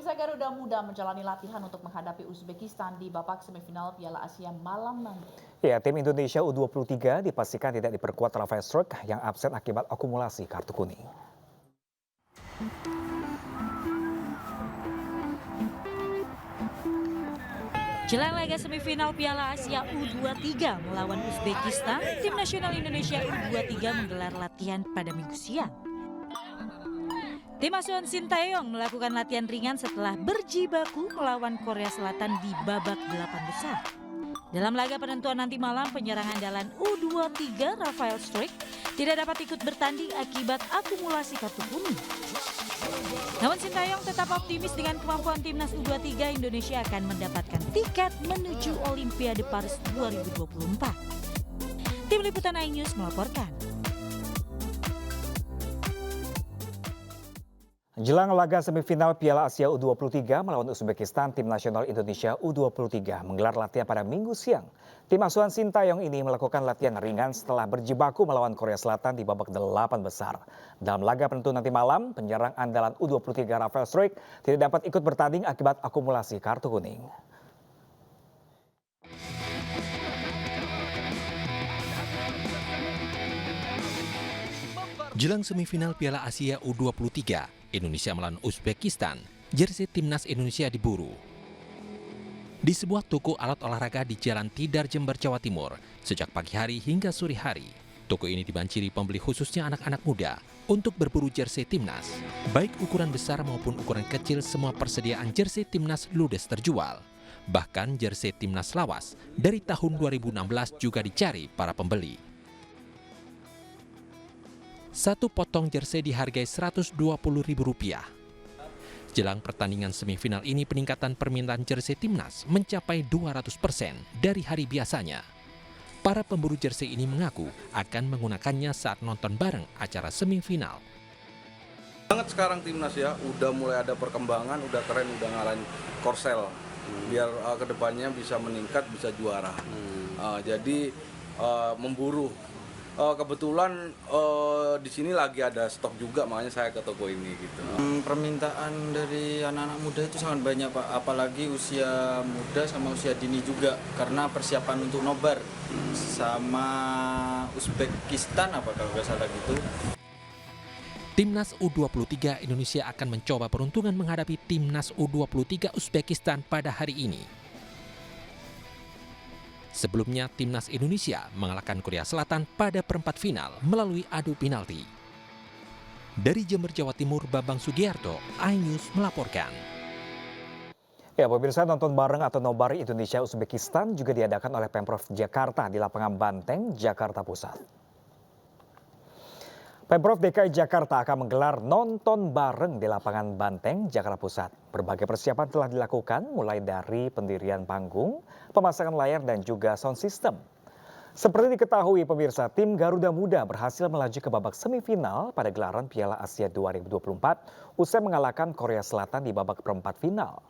Pemirsa, Garuda Muda menjalani latihan untuk menghadapi Uzbekistan di babak semifinal Piala Asia malam nanti. Ya, tim Indonesia U23 dipastikan tidak diperkuat Rafael Struijk yang absen akibat akumulasi kartu kuning. Jelang laga semifinal Piala Asia U23 melawan Uzbekistan, tim nasional Indonesia U23 menggelar latihan pada Minggu siang. Tim asuhan Sintayong melakukan latihan ringan setelah berjibaku melawan Korea Selatan di babak 8 besar. Dalam laga penentuan nanti malam, penyerang andalan U23 Rafael Struijk tidak dapat ikut bertanding akibat akumulasi kartu kuning. Namun Sintayong tetap optimis dengan kemampuan timnas U23 Indonesia akan mendapatkan tiket menuju Olimpiade Paris 2024. Tim Liputan iNews melaporkan. Jelang laga semifinal Piala Asia U23 melawan Uzbekistan, tim nasional Indonesia U23 menggelar latihan pada Minggu siang. Tim asuhan Sintayong ini melakukan latihan ringan setelah berjibaku melawan Korea Selatan di babak 8 besar. Dalam laga penentu nanti malam, penyerang andalan U23 Rafael Struijk tidak dapat ikut bertanding akibat akumulasi kartu kuning. Jelang semifinal Piala Asia U23, Indonesia melawan Uzbekistan, jersey timnas Indonesia diburu. Di sebuah toko alat olahraga di Jalan Tidar, Jember, Jawa Timur, sejak pagi hari hingga sore hari, toko ini dibanjiri pembeli khususnya anak-anak muda untuk berburu jersey timnas. Baik ukuran besar maupun ukuran kecil, semua persediaan jersey timnas ludes terjual. Bahkan jersey timnas lawas dari tahun 2016 juga dicari para pembeli. Satu potong jersey dihargai Rp120.000. Jelang pertandingan semifinal ini, peningkatan permintaan jersey timnas mencapai 200% dari hari biasanya. Para pemburu jersey ini mengaku akan menggunakannya saat nonton bareng acara semifinal. Banget sekarang timnas ya, udah mulai ada perkembangan, udah keren, udah ngalahin Korsel. Biar kedepannya bisa meningkat, bisa juara. Jadi memburu. Kebetulan di sini lagi ada stok juga, makanya saya ke toko ini gitu. Permintaan dari anak-anak muda itu sangat banyak Pak, apalagi usia muda sama usia dini juga, karena persiapan untuk nobar sama Uzbekistan apa kalau nggak salah gitu. Timnas U23 Indonesia akan mencoba peruntungan menghadapi Timnas U23 Uzbekistan pada hari ini. Sebelumnya, Timnas Indonesia mengalahkan Korea Selatan pada perempat final melalui adu penalti. Dari Jember, Jawa Timur, Bambang Sugiarto, iNews melaporkan. Ya, pemirsa, nonton bareng atau nobar Indonesia Uzbekistan juga diadakan oleh Pemprov Jakarta di lapangan Banteng, Jakarta Pusat. Pemprov DKI Jakarta akan menggelar nonton bareng di lapangan Banteng, Jakarta Pusat. Berbagai persiapan telah dilakukan mulai dari pendirian panggung, pemasangan layar dan juga sound system. Seperti diketahui pemirsa, tim Garuda Muda berhasil melaju ke babak semifinal pada gelaran Piala Asia 2024 usai mengalahkan Korea Selatan di babak perempat final.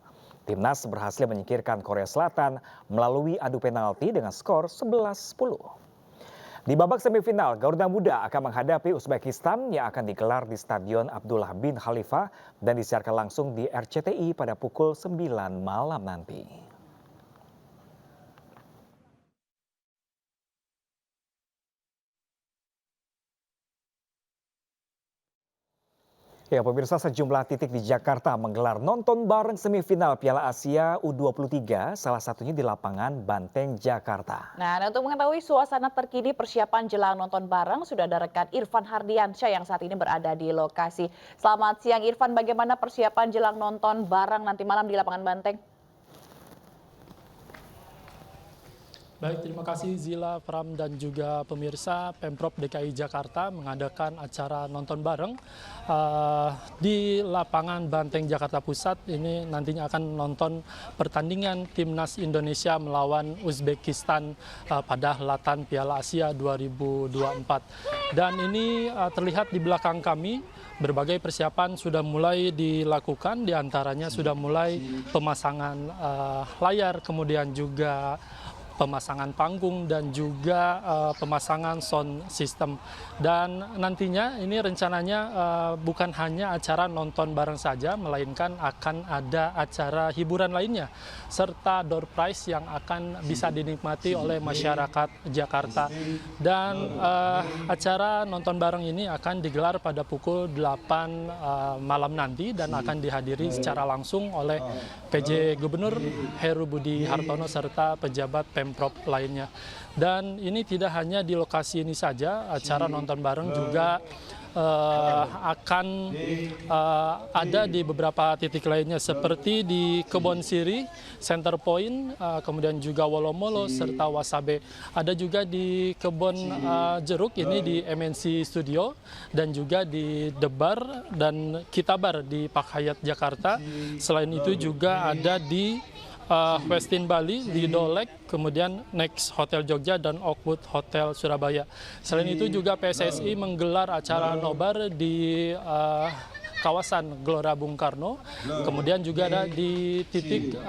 Timnas berhasil menyingkirkan Korea Selatan melalui adu penalti dengan skor 11-10. Di babak semifinal, Garuda Muda akan menghadapi Uzbekistan yang akan digelar di Stadion Abdullah bin Khalifah dan disiarkan langsung di RCTI pada pukul 9 malam nanti. Ya, pemirsa, sejumlah titik di Jakarta menggelar nonton bareng semifinal Piala Asia U23, salah satunya di lapangan Banteng, Jakarta. Nah, dan untuk mengetahui suasana terkini persiapan jelang nonton bareng, sudah ada rekan Irfan Hardiansyah yang saat ini berada di lokasi. Selamat siang Irfan, bagaimana persiapan jelang nonton bareng nanti malam di lapangan Banteng? Baik, terima kasih Zila, Pram, dan juga pemirsa. Pemprov DKI Jakarta mengadakan acara nonton bareng di lapangan Banteng, Jakarta Pusat. Ini nantinya akan nonton pertandingan Timnas Indonesia melawan Uzbekistan pada helatan Piala Asia 2024. Dan ini terlihat di belakang kami. Berbagai persiapan sudah mulai dilakukan, diantaranya sudah mulai pemasangan layar, kemudian juga pemasangan panggung dan juga pemasangan sound system. Dan nantinya ini rencananya bukan hanya acara nonton bareng saja, melainkan akan ada acara hiburan lainnya serta door prize yang akan bisa dinikmati oleh masyarakat Jakarta. Dan acara nonton bareng ini akan digelar pada pukul 8 malam nanti dan akan dihadiri secara langsung oleh PJ Gubernur Heru Budi Hartono serta pejabat Pemprov lainnya. Dan ini tidak hanya di lokasi ini saja, acara nonton bareng juga akan ada di beberapa titik lainnya seperti di Kebon Siri, Center Point, kemudian juga Wolomolo serta Wasabe. Ada juga di Kebon Jeruk ini di MNC Studio dan juga di Debar dan Kitabar di Park Hyatt Jakarta. Selain itu juga ada di Westin Bali, di Dolek, kemudian Next Hotel Jogja dan Oakwood Hotel Surabaya. Selain itu juga PSSI menggelar acara nobar di kawasan Gelora Bung Karno, kemudian juga ada di titik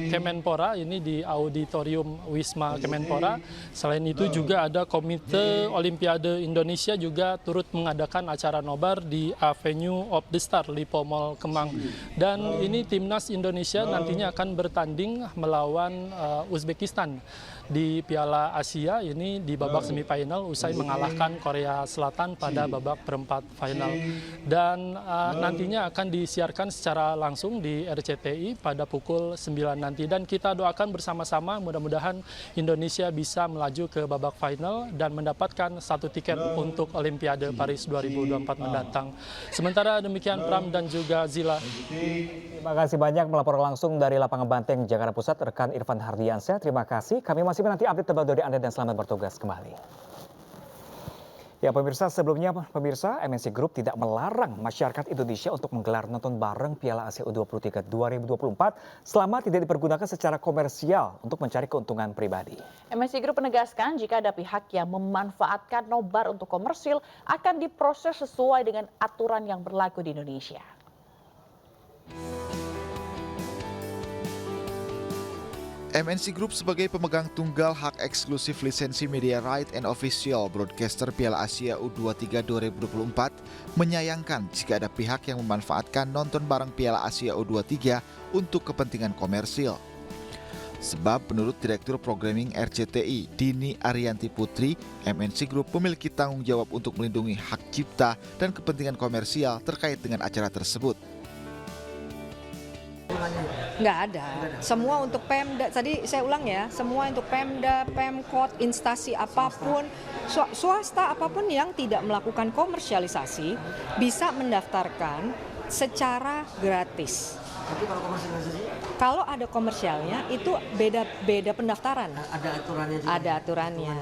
Kemenpora, ini di Auditorium Wisma Kemenpora. Selain itu juga ada Komite Olimpiade Indonesia juga turut mengadakan acara nobar di Avenue of the Star, Lipo Mall Kemang. Dan ini timnas Indonesia nantinya akan bertanding melawan Uzbekistan di Piala Asia ini di babak semifinal usai mengalahkan Korea Selatan pada babak perempat final. Dan nantinya akan disiarkan secara langsung di RCTI pada pukul 9 nanti. Dan kita doakan bersama-sama mudah-mudahan Indonesia bisa melaju ke babak final dan mendapatkan 1 tiket untuk Olimpiade Paris 2024 mendatang. Sementara demikian Pram dan juga Zila. Terima kasih banyak melaporkan langsung dari lapangan Banteng, Jakarta Pusat, rekan Irfan Hardiansyah. Terima kasih. Kami masih menanti update terbaru dari Anda dan selamat bertugas kembali. Ya pemirsa, sebelumnya MNC Group tidak melarang masyarakat Indonesia untuk menggelar nonton bareng Piala Asia U23 2024 selama tidak dipergunakan secara komersial untuk mencari keuntungan pribadi. MNC Group menegaskan jika ada pihak yang memanfaatkan nobar untuk komersil akan diproses sesuai dengan aturan yang berlaku di Indonesia. MNC Group sebagai pemegang tunggal hak eksklusif lisensi media right and official broadcaster Piala Asia U23 2024 menyayangkan jika ada pihak yang memanfaatkan nonton bareng Piala Asia U23 untuk kepentingan komersil. Sebab menurut Direktur Programming RCTI Dini Arianti Putri, MNC Group memiliki tanggung jawab untuk melindungi hak cipta dan kepentingan komersial terkait dengan acara tersebut. Nggak ada. Semua untuk Pemda, tadi saya ulang ya, semua untuk Pemda, Pemkot, instansi apapun, swasta apapun yang tidak melakukan komersialisasi bisa mendaftarkan secara gratis. Tapi kalau komersialisasi? Kalau ada komersialnya itu beda pendaftaran. Ada aturannya juga? Ada aturannya.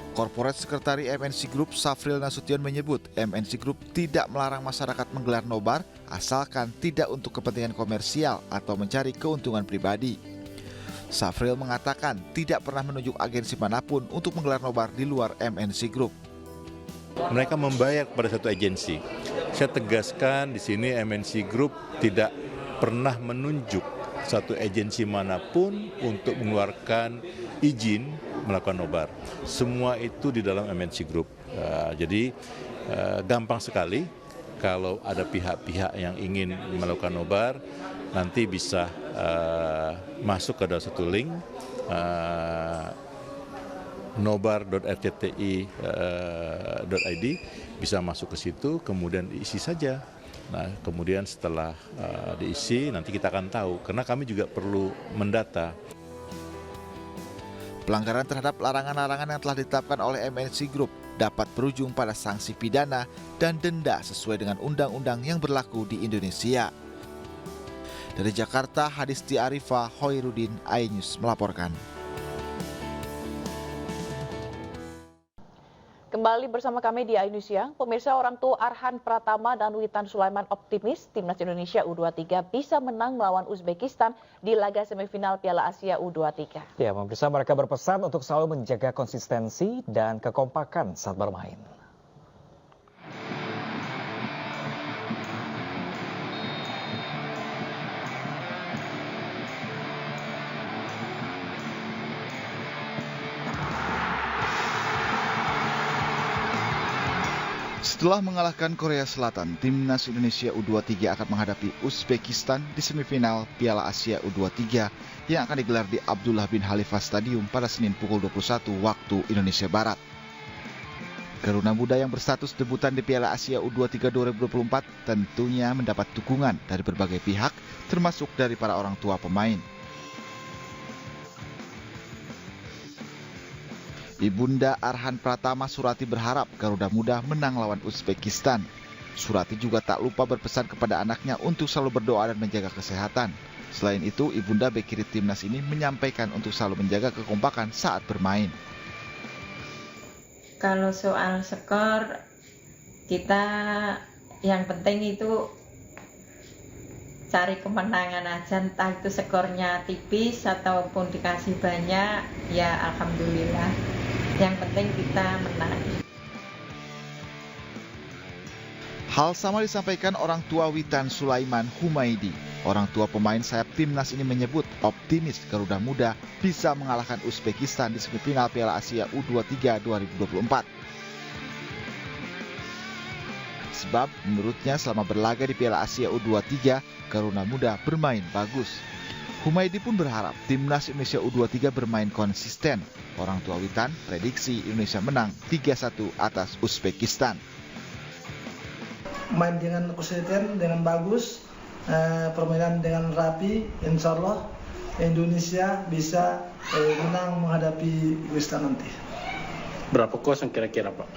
Korporat Sekretari MNC Group Safril Nasution menyebut MNC Group tidak melarang masyarakat menggelar nobar asalkan tidak untuk kepentingan komersial atau mencari keuntungan pribadi. Safril mengatakan tidak pernah menunjuk agensi manapun untuk menggelar nobar di luar MNC Group. Mereka membayar kepada satu agensi. Saya tegaskan di sini MNC Group tidak pernah menunjuk satu agensi manapun untuk mengeluarkan izin melakukan nobar. Semua itu di dalam MNC Group. Jadi gampang sekali kalau ada pihak-pihak yang ingin melakukan nobar, nanti bisa masuk ke dalam satu link nobar.rcti.id, bisa masuk ke situ, kemudian diisi saja. Nah, kemudian setelah diisi nanti kita akan tahu, karena kami juga perlu mendata. Pelanggaran terhadap larangan-larangan yang telah ditetapkan oleh MNC Group dapat berujung pada sanksi pidana dan denda sesuai dengan undang-undang yang berlaku di Indonesia. Dari Jakarta, Hadisti Arifah, Hoirudin, iNews melaporkan. Kembali bersama kami di iNews Siang, pemirsa, orang tua Arhan Pratama dan Witan Sulaiman optimis timnas Indonesia U23 bisa menang melawan Uzbekistan di laga semifinal Piala Asia U23. Ya, pemirsa, mereka berpesan untuk selalu menjaga konsistensi dan kekompakan saat bermain. Setelah mengalahkan Korea Selatan, Timnas Indonesia U23 akan menghadapi Uzbekistan di semifinal Piala Asia U23 yang akan digelar di Abdullah bin Khalifa Stadium pada Senin pukul 21 waktu Indonesia Barat. Garuda Muda yang berstatus debutan di Piala Asia U23 2024 tentunya mendapat dukungan dari berbagai pihak, termasuk dari para orang tua pemain. Ibunda Arhan Pratama Surati berharap Garuda Muda menang lawan Uzbekistan. Surati juga tak lupa berpesan kepada anaknya untuk selalu berdoa dan menjaga kesehatan. Selain itu, Ibunda bek kiri timnas ini menyampaikan untuk selalu menjaga kekompakan saat bermain. Kalau soal skor, kita yang penting itu cari kemenangan aja, entah itu skornya tipis ataupun dikasih banyak, ya alhamdulillah. Yang penting kita menang. Hal sama disampaikan orang tua Witan Sulaiman Humaidi. Orang tua pemain sayap timnas ini menyebut optimis Garuda Muda bisa mengalahkan Uzbekistan di semifinal Piala Asia U23 2024. Sebab menurutnya selama berlaga di Piala Asia U23, Garuda Muda bermain bagus. Humaidi pun berharap timnas Indonesia U23 bermain konsisten. Orang tua Witan prediksi Indonesia menang 3-1 atas Uzbekistan. Main dengan konsisten, dengan bagus, permainan dengan rapi, insya Allah Indonesia bisa menang menghadapi Uzbekistan nanti. Berapa kosong kira-kira Pak?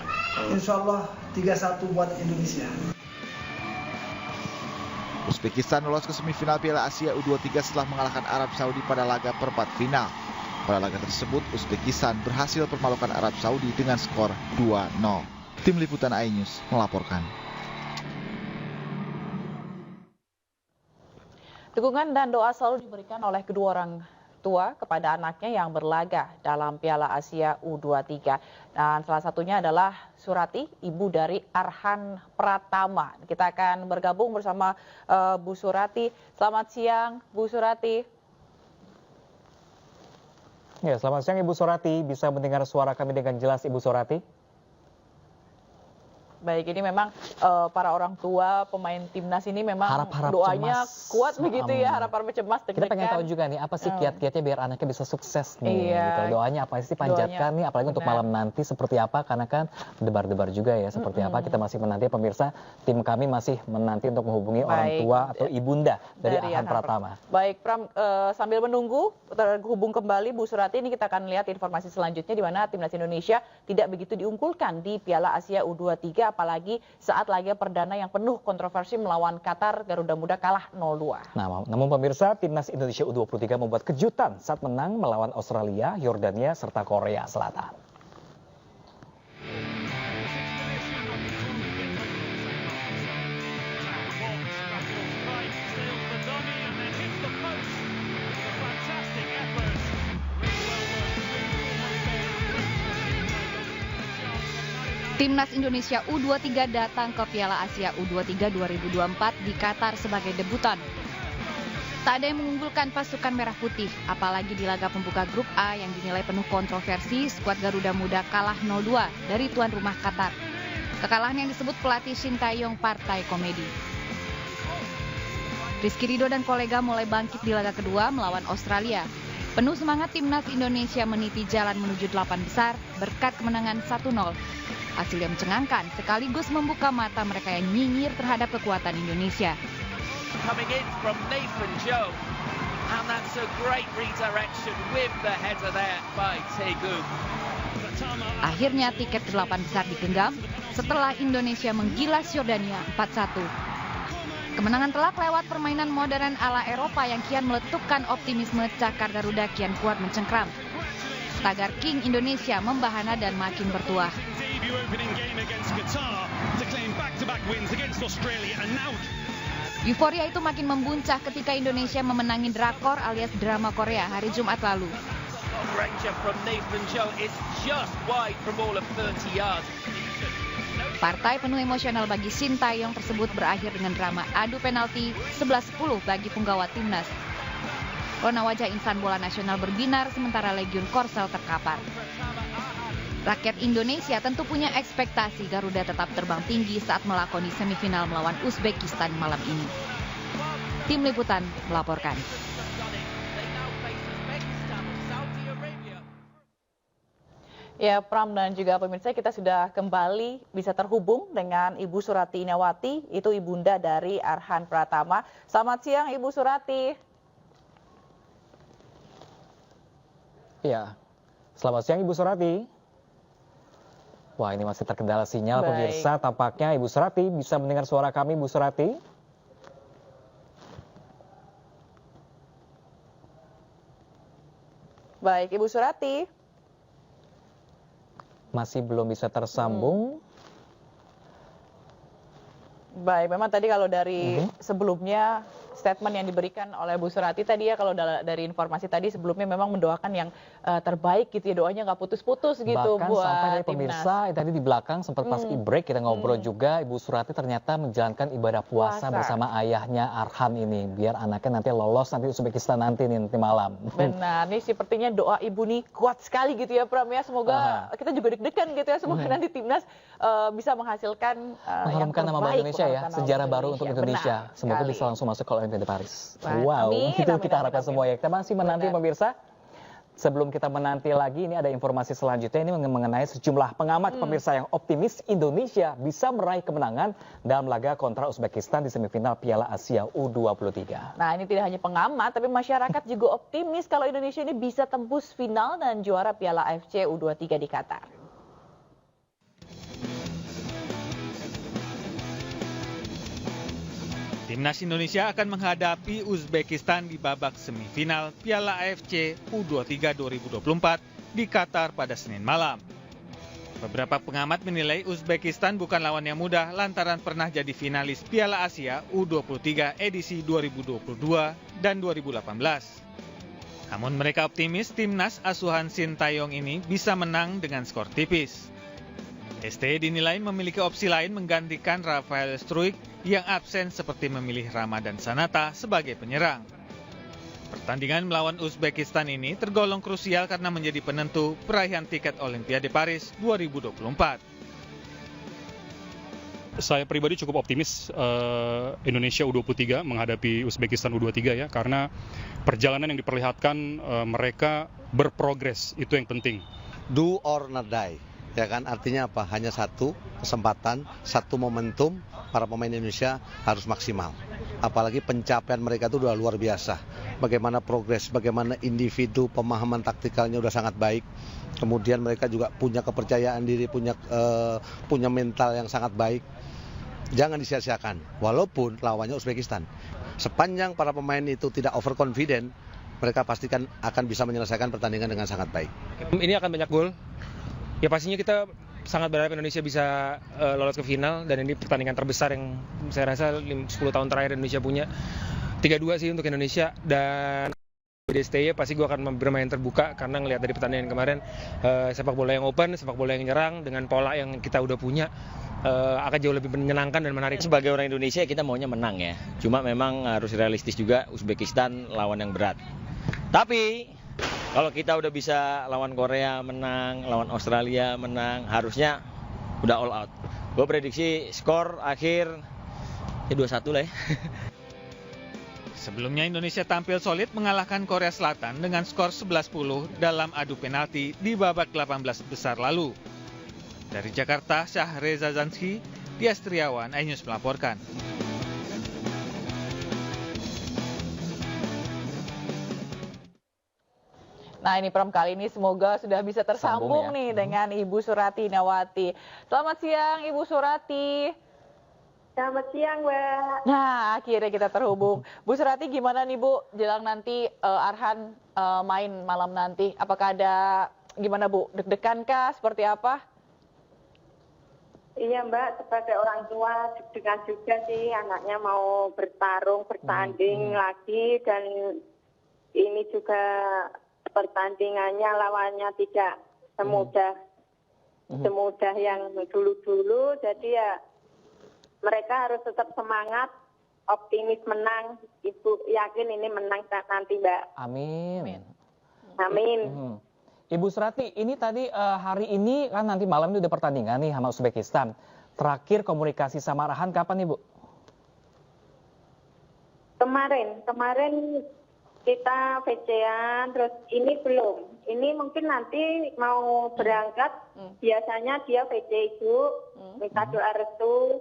Insya Allah 3-1 buat Indonesia. Uzbekistan lolos ke semifinal Piala Asia U23 setelah mengalahkan Arab Saudi pada laga perempat final. Pada laga tersebut, Uzbekistan berhasil mempermalukan Arab Saudi dengan skor 2-0. Tim Liputan iNews melaporkan. Dukungan dan doa selalu diberikan oleh kedua orang tua kepada anaknya yang berlaga dalam Piala Asia U23. Dan salah satunya adalah Surati, ibu dari Arhan Pratama. Kita akan bergabung bersama Bu Surati. Selamat siang, Bu Surati. Ya, selamat siang Ibu Surati. Bisa mendengar suara kami dengan jelas Ibu Surati? Baik, ini memang para orang tua pemain timnas ini memang harap-harap doanya cemas. cemas begitu ya, harapan cemas. Kita pengen tahu juga nih apa sih kiat-kiatnya biar anaknya bisa sukses nih. Iya. Gitu. Doanya apa sih panjatkan nih, apalagi untuk malam nanti seperti apa, karena kan debar-debar juga ya seperti apa. Kita masih menanti, pemirsa, tim kami masih menanti untuk menghubungi orang tua atau ibunda dari Arhan Pratama. Baik, Pram, sambil menunggu terhubung kembali Bu Surati, ini kita akan lihat informasi selanjutnya di mana timnas Indonesia tidak begitu diunggulkan di Piala Asia U23, apalagi saat laga perdana yang penuh kontroversi melawan Qatar. Garuda Muda kalah 0-2. Nah, namun pemirsa, timnas Indonesia U23 membuat kejutan saat menang melawan Australia, Yordania, serta Korea Selatan. Timnas Indonesia U23 datang ke Piala Asia U23 2024 di Qatar sebagai debutan. Tak ada yang mengunggulkan pasukan merah putih, apalagi di laga pembuka grup A yang dinilai penuh kontroversi. Skuad Garuda Muda kalah 0-2 dari tuan rumah Qatar. Kekalahan yang disebut pelatih Shin Tae-yong partai komedi. Rizky Ridho dan kolega mulai bangkit di laga kedua melawan Australia. Penuh semangat timnas Indonesia meniti jalan menuju 8 besar berkat kemenangan 1-0. Hasil yang mencengangkan sekaligus membuka mata mereka yang nyinyir terhadap kekuatan Indonesia. Coming in from Nathan Joe, and that's a great redirection with the header there by Taegu. Akhirnya tiket ke 8 besar digenggam setelah Indonesia menggilas Yordania 4-1. Kemenangan telak lewat permainan modern ala Eropa yang kian meletupkan optimisme cakar Garuda kian kuat mencengkram. Tagar King Indonesia membahana dan makin bertuah. Euforia itu makin membuncah ketika Indonesia memenangi drakor alias drama Korea hari Jumat lalu. Partai penuh emosional bagi Shin Tae-yong tersebut berakhir dengan drama adu penalti 11-10 bagi punggawa timnas. Rona wajah insan bola nasional berbinar sementara Legiun Korsel terkapar. Rakyat Indonesia tentu punya ekspektasi Garuda tetap terbang tinggi saat melakoni semifinal melawan Uzbekistan malam ini. Tim Liputan melaporkan. Ya, Pram dan juga pemirsa, kita sudah kembali bisa terhubung dengan Ibu Surati Inawati, itu ibunda dari Arhan Pratama. Selamat siang, Ibu Surati. Ya, selamat siang Ibu Surati. Wah, ini masih terkendala sinyal. Baik. Pemirsa. Tampaknya Ibu Surati bisa mendengar suara kami, Ibu Surati. Baik, Ibu Surati. Masih belum bisa tersambung. Baik, memang tadi kalau dari sebelumnya statement yang diberikan oleh Bu Surati tadi ya, kalau dari informasi tadi sebelumnya memang mendoakan yang terbaik gitu ya, doanya nggak putus-putus gitu. Bahkan buat sampai dari timnas. pemirsa tadi di belakang sempat pas break kita ngobrol juga, Ibu Surati ternyata menjalankan ibadah puasa bersama ayahnya Arhan ini, biar anaknya nanti lolos nanti Uzbekistan nanti malam. Benar, nih sepertinya doa ibu nih kuat sekali gitu ya Pram ya, semoga kita juga deg-degan gitu ya, semoga nanti timnas bisa menghasilkan yang mengharumkan nama terbaik, Indonesia ya, sejarah baru untuk Indonesia. Benar Semoga sekali. bisa langsung masuk ke Olimpiade Paris. Wah, Wow, amin, itu amin, kita amin, harapkan amin. semua ya. Kita masih menanti pemirsa. Sebelum kita menanti lagi, ini ada informasi selanjutnya ini mengenai sejumlah pengamat pemirsa yang optimis Indonesia bisa meraih kemenangan dalam laga kontra Uzbekistan di semifinal Piala Asia U23. Nah, ini tidak hanya pengamat, tapi masyarakat juga optimis kalau Indonesia ini bisa tembus final dan juara Piala AFC U23 di Qatar. Timnas Indonesia akan menghadapi Uzbekistan di babak semifinal Piala AFC U23 2024 di Qatar pada Senin malam. Beberapa pengamat menilai Uzbekistan bukan lawan yang mudah lantaran pernah jadi finalis Piala Asia U23 edisi 2022 dan 2018. Namun mereka optimis timnas asuhan Sintayong ini bisa menang dengan skor tipis. ST dinilai memiliki opsi lain menggantikan Rafael Struijk yang absen seperti memilih Ramadan Sanata sebagai penyerang. Pertandingan melawan Uzbekistan ini tergolong krusial karena menjadi penentu peraihan tiket Olimpiade Paris 2024. Saya pribadi cukup optimis Indonesia U23 menghadapi Uzbekistan U23 ya, karena perjalanan yang diperlihatkan mereka berprogres, itu yang penting. Do or not die. Ya kan, artinya apa? Hanya satu kesempatan, satu momentum, para pemain Indonesia harus maksimal. Apalagi pencapaian mereka itu udah luar biasa. Bagaimana progres, bagaimana individu, pemahaman taktikalnya udah sangat baik. Kemudian mereka juga punya kepercayaan diri, punya mental yang sangat baik. Jangan disia-siakan, walaupun lawannya Uzbekistan. Sepanjang para pemain itu tidak overconfident, mereka pastikan akan bisa menyelesaikan pertandingan dengan sangat baik. Ini akan banyak gol. Ya pastinya kita sangat berharap Indonesia bisa lolos ke final, dan ini pertandingan terbesar yang saya rasa 10 tahun terakhir Indonesia punya. 3-2 sih untuk Indonesia, dan di STY pasti gue akan bermain terbuka karena ngelihat dari pertandingan kemarin sepak bola yang open, sepak bola yang nyerang dengan pola yang kita udah punya akan jauh lebih menyenangkan dan menarik. Sebagai orang Indonesia kita maunya menang ya, cuma memang harus realistis juga, Uzbekistan lawan yang berat. Tapi kalau kita udah bisa lawan Korea menang, lawan Australia menang, harusnya udah all out. Gue prediksi skor akhir ya 2-1 lah ya. Sebelumnya Indonesia tampil solid mengalahkan Korea Selatan dengan skor 11-10 dalam adu penalti di babak 18 besar lalu. Dari Jakarta, Syahreza Zanski, Tias Triawan, iNews melaporkan. Nah, ini Pram, kali ini semoga sudah bisa tersambung nih dengan Ibu Surati Inawati. Selamat siang Ibu Surati. Selamat siang, Mbak. Nah, akhirnya kita terhubung. Bu Surati, gimana nih Bu, jelang nanti Arhan main malam nanti? Apakah ada, gimana Bu, deg-degan kah, seperti apa? Iya Mbak, sebagai orang tua deg-degan juga sih, anaknya mau bertanding lagi, dan ini juga pertandingannya lawannya tidak semudah yang dulu-dulu, jadi ya mereka harus tetap semangat, optimis menang. Ibu yakin ini menang nanti Mbak. Amin. Amin. Ibu Surati, ini tadi hari ini kan nanti malam ini udah pertandingan nih sama Uzbekistan. Terakhir komunikasi sama Arhan kapan Ibu? Kemarin kita VC-an, terus ini belum. Ini mungkin nanti mau berangkat, biasanya dia VC itu, minta doa restu,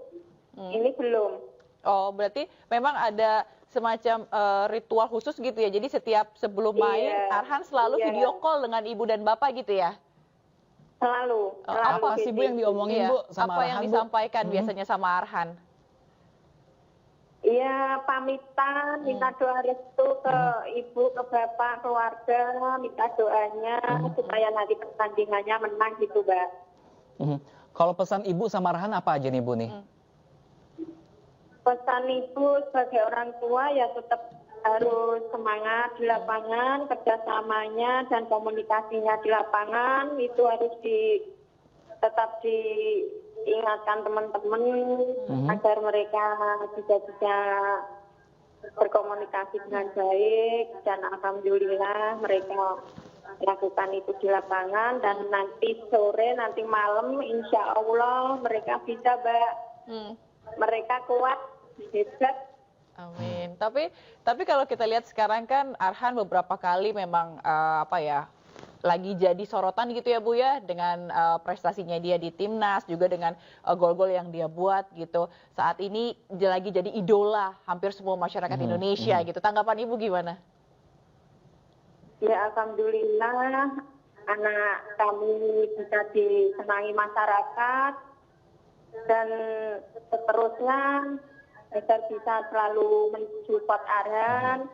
ini belum. Oh, berarti memang ada semacam ritual khusus gitu ya. Jadi setiap sebelum main, Arhan selalu video call dengan ibu dan bapak gitu ya? Selalu. Apa sih Bu yang diomongin Bu sama Arhan? Apa yang disampaikan biasanya sama Arhan? Iya, pamitan, minta doa restu ke ibu, ke bapak, keluarga, minta doanya supaya nanti pertandingannya menang gitu, Mbak. Kalau pesan ibu sama Arhan apa aja nih Bu nih? Pesan ibu sebagai orang tua ya tetap harus semangat di lapangan, kerjasamanya dan komunikasinya di lapangan itu harus tetap diingatkan teman-teman agar mereka juga bisa berkomunikasi dengan baik, dan alhamdulillah mereka lakukan itu di lapangan, dan nanti sore, nanti malam insya Allah mereka bisa, Mbak. Mereka kuat, hebat. Amin. Tapi kalau kita lihat sekarang kan Arhan beberapa kali memang lagi jadi sorotan gitu ya Bu ya, dengan prestasinya dia di timnas, juga dengan gol-gol yang dia buat gitu. Saat ini dia lagi jadi idola hampir semua masyarakat Indonesia gitu. Tanggapan Ibu gimana? Ya alhamdulillah anak kami bisa disenangi masyarakat, dan seterusnya agar bisa selalu mensupport Arhan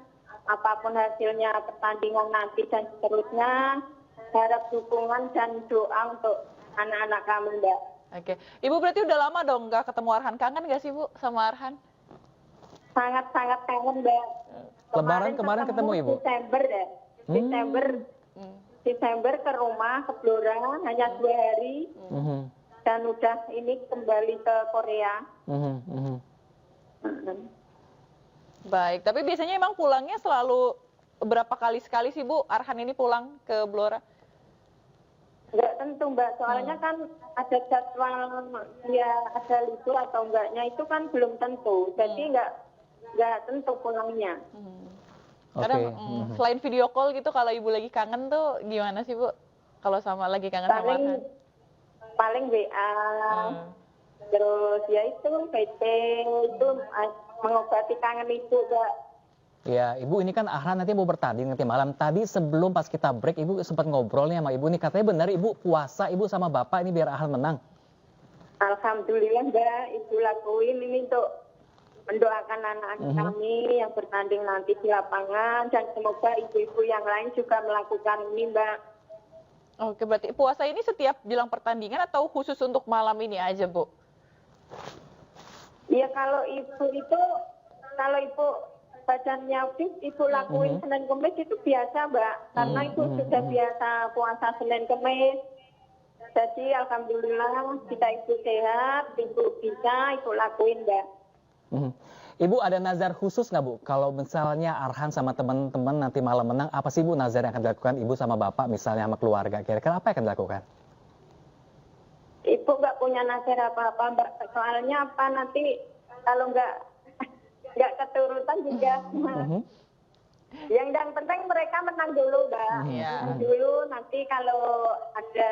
apapun hasilnya pertandingan nanti dan seterusnya. Harap dukungan dan doa untuk anak-anak kami, Mbak. Oke, Ibu berarti udah lama dong nggak ketemu Arhan. Kangen nggak sih Bu sama Arhan? Sangat-sangat kangen, Mbak. Lebaran kemarin ketemu Ibu? Desember deh. Desember ke rumah, ke Blora, hanya 2 hari. Dan udah ini kembali ke Korea. Baik, tapi biasanya emang pulangnya selalu berapa kali sekali sih Bu Arhan ini pulang ke Blora? Enggak tentu, Mbak, soalnya kan ada jadwal, ya ada libur atau enggaknya itu kan belum tentu, jadi enggak tentu pulangnya. Kadang selain video call gitu, kalau Ibu lagi kangen tuh gimana sih Bu? Kalau lagi kangen sama Arhan? Paling WA, terus ya itu PT, itu mengobati kangen itu, Mbak. Ya, Ibu, ini kan Arhan nanti mau bertanding nanti malam. Tadi sebelum pas kita break, Ibu sempat ngobrol nih sama Ibu nih. Katanya benar Ibu puasa Ibu sama Bapak ini biar Arhan menang. Alhamdulillah, Mbak. Ibu lakuin ini untuk mendoakan anak-anak kami yang bertanding nanti di lapangan. Dan semoga ibu-ibu yang lain juga melakukan ini, Mbak. Oke, berarti puasa ini setiap jelang pertandingan atau khusus untuk malam ini aja, Bu? Iya, kalau ibu badannya fit, ibu lakuin Senin Kemis itu biasa, Mbak. Karena ibu sudah biasa puasa Senin Kemis. Jadi alhamdulillah kita ibu sehat, ibu bisa ibu lakuin, Mbak. Ibu ada nazar khusus nggak Bu? Kalau misalnya Arhan sama teman-teman nanti malam menang, apa sih Bu nazar yang akan dilakukan Ibu sama Bapak misalnya sama keluarga? Kira-kira apa yang akan dilakukan? Ibu nggak punya nazar apa-apa, Mbak. Soalnya apa, nanti kalau nggak keturutan juga. Yang penting mereka menang dulu, Mbak. Menang dulu, nanti kalau ada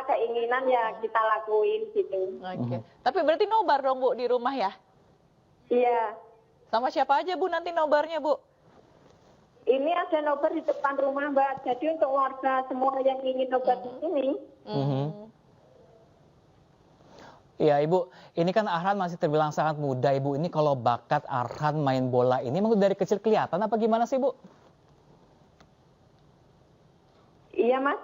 keinginan ya kita lakuin gitu. Oke. Tapi berarti nobar dong Bu di rumah ya? Iya. Sama siapa aja Bu nanti nobarnya, Bu? Ini ada nobar di depan rumah, Mbak. Jadi untuk warga semua yang ingin nobar di sini. Iya Ibu, ini kan Arhan masih terbilang sangat muda Ibu. Ini kalau bakat Arhan main bola ini memang dari kecil kelihatan apa gimana sih Bu? Iya Mas,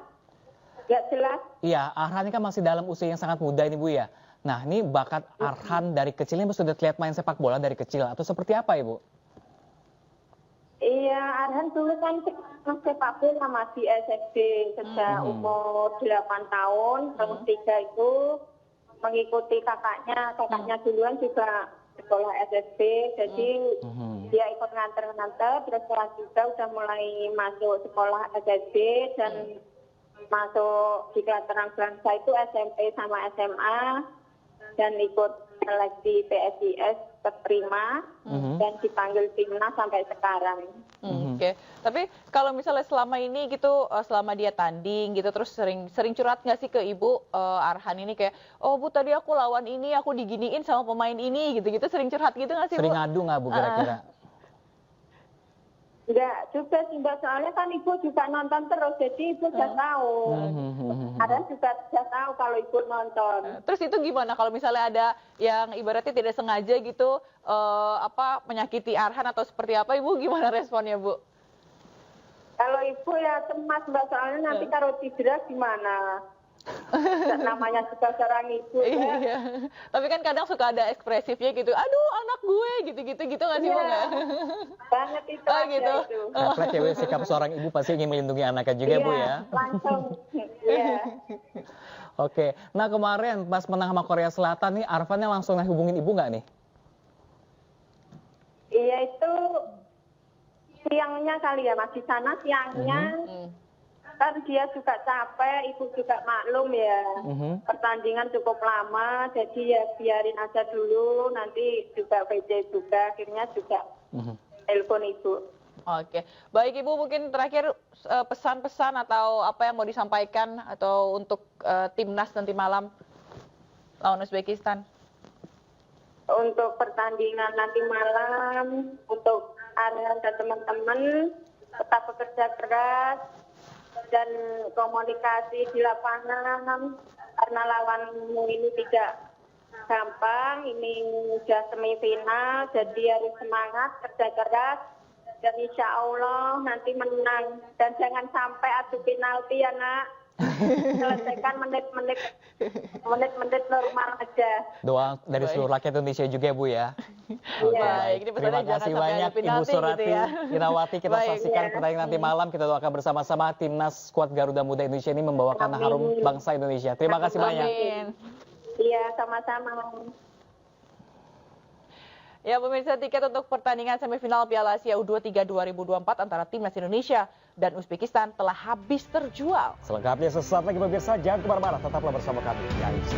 nggak jelas. Iya, Arhan ini kan masih dalam usia yang sangat muda ini Bu ya. Nah ini bakat Arhan dari kecil ini sudah terlihat main sepak bola dari kecil atau seperti apa Ibu? Iya, Arhan dulu kan sepak bola masih SMP sejak umur 8 tahun, terus 3 itu mengikuti kakaknya duluan juga sekolah SSB, jadi dia ikut nganter-nganter, terus kelas 3 udah mulai masuk sekolah SSB dan masuk di kelas terang bangsa itu SMP sama SMA dan ikut seleksi PSIS keterima dan dipanggil timnas sampai sekarang. Oke. Tapi kalau misalnya selama ini gitu, selama dia tanding gitu, terus sering curhat nggak sih ke Ibu Arhan ini kayak, oh Bu tadi aku lawan ini, aku diginiin sama pemain ini gitu-gitu, sering curhat gitu nggak sih Bu? Sering ngadu nggak Bu kira-kira? Enggak juga sih Mbak, soalnya kan Ibu juga nonton terus, jadi Ibu sudah tahu. Ada juga sudah tahu kalau Ibu nonton. Terus itu gimana kalau misalnya ada yang ibaratnya tidak sengaja gitu menyakiti Arhan atau seperti apa, Ibu gimana responnya Bu? Kalau Ibu ya cemas Mbak, soalnya nanti kalau cedera gimana? Namanya juga seorang ibu ya. Iya. Tapi kan kadang suka ada ekspresifnya gitu. Aduh, anak gue gitu-gitu nggak sih Bu? Banget itu. Oh gitu. Refleks ya Bu, sikap seorang ibu pasti ingin melindungi anaknya juga Bu ya. Langsung. Iya. Oke. Nah kemarin pas menang sama Korea Selatan nih, Arfannya langsung hubungin Ibu nggak nih? Iya itu siangnya kali ya, Mas, di sana siangnya. Kan dia juga capek, Ibu juga maklum ya. Pertandingan cukup lama, jadi ya biarin aja dulu, nanti juga VC juga, akhirnya juga telepon Ibu. Oke, baik Ibu, mungkin terakhir pesan-pesan atau apa yang mau disampaikan atau untuk timnas nanti malam lawan Uzbekistan? Untuk pertandingan nanti malam, untuk Arhan dan teman-teman tetap bekerja keras dan komunikasi di lapangan, karena lawanmu ini tidak gampang, ini sudah semifinal, jadi harus semangat, kerja keras, dan insya Allah nanti menang. Dan jangan sampai adu penalti ya Nak, selesaikan menit-menit normal aja. Doa dari seluruh rakyat Indonesia juga Bu ya. Baik, ini Terima kasih banyak Ibu Surati Irawati. Kita saksikan pertandingan nanti malam. Kita doakan bersama-sama timnas skuad Garuda Muda Indonesia ini membawakan harum bangsa Indonesia. Terima kasih banyak. Iya, sama-sama. Ya pemirsa, tiket untuk pertandingan semifinal Piala Asia U23 2024 antara timnas Indonesia dan Uzbekistan telah habis terjual. Selengkapnya sesaat lagi pemirsa, jangan kemana-mana, tetaplah bersama kami di AFC.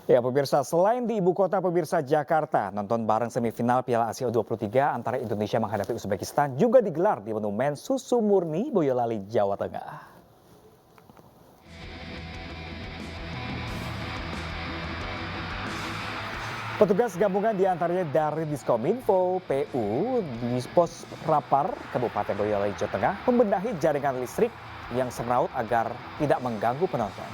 Ya pemirsa, selain di ibu kota pemirsa Jakarta, nonton bareng semifinal Piala Asia U23 antara Indonesia menghadapi Uzbekistan juga digelar di Monumen Susu Murni, Boyolali, Jawa Tengah. Petugas gabungan diantaranya dari Diskominfo, PU, Dispos Rapar, Kabupaten Boyolali, Jawa Tengah, membenahi jaringan listrik yang semraut agar tidak mengganggu penonton.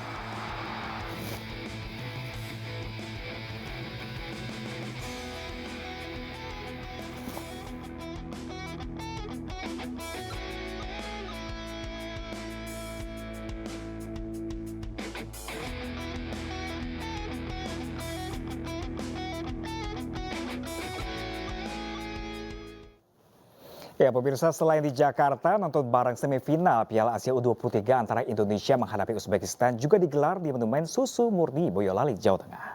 Ya pemirsa, selain di Jakarta, nonton bareng semifinal Piala Asia U23 antara Indonesia menghadapi Uzbekistan juga digelar di Monumen Susu Murni, Boyolali, Jawa Tengah.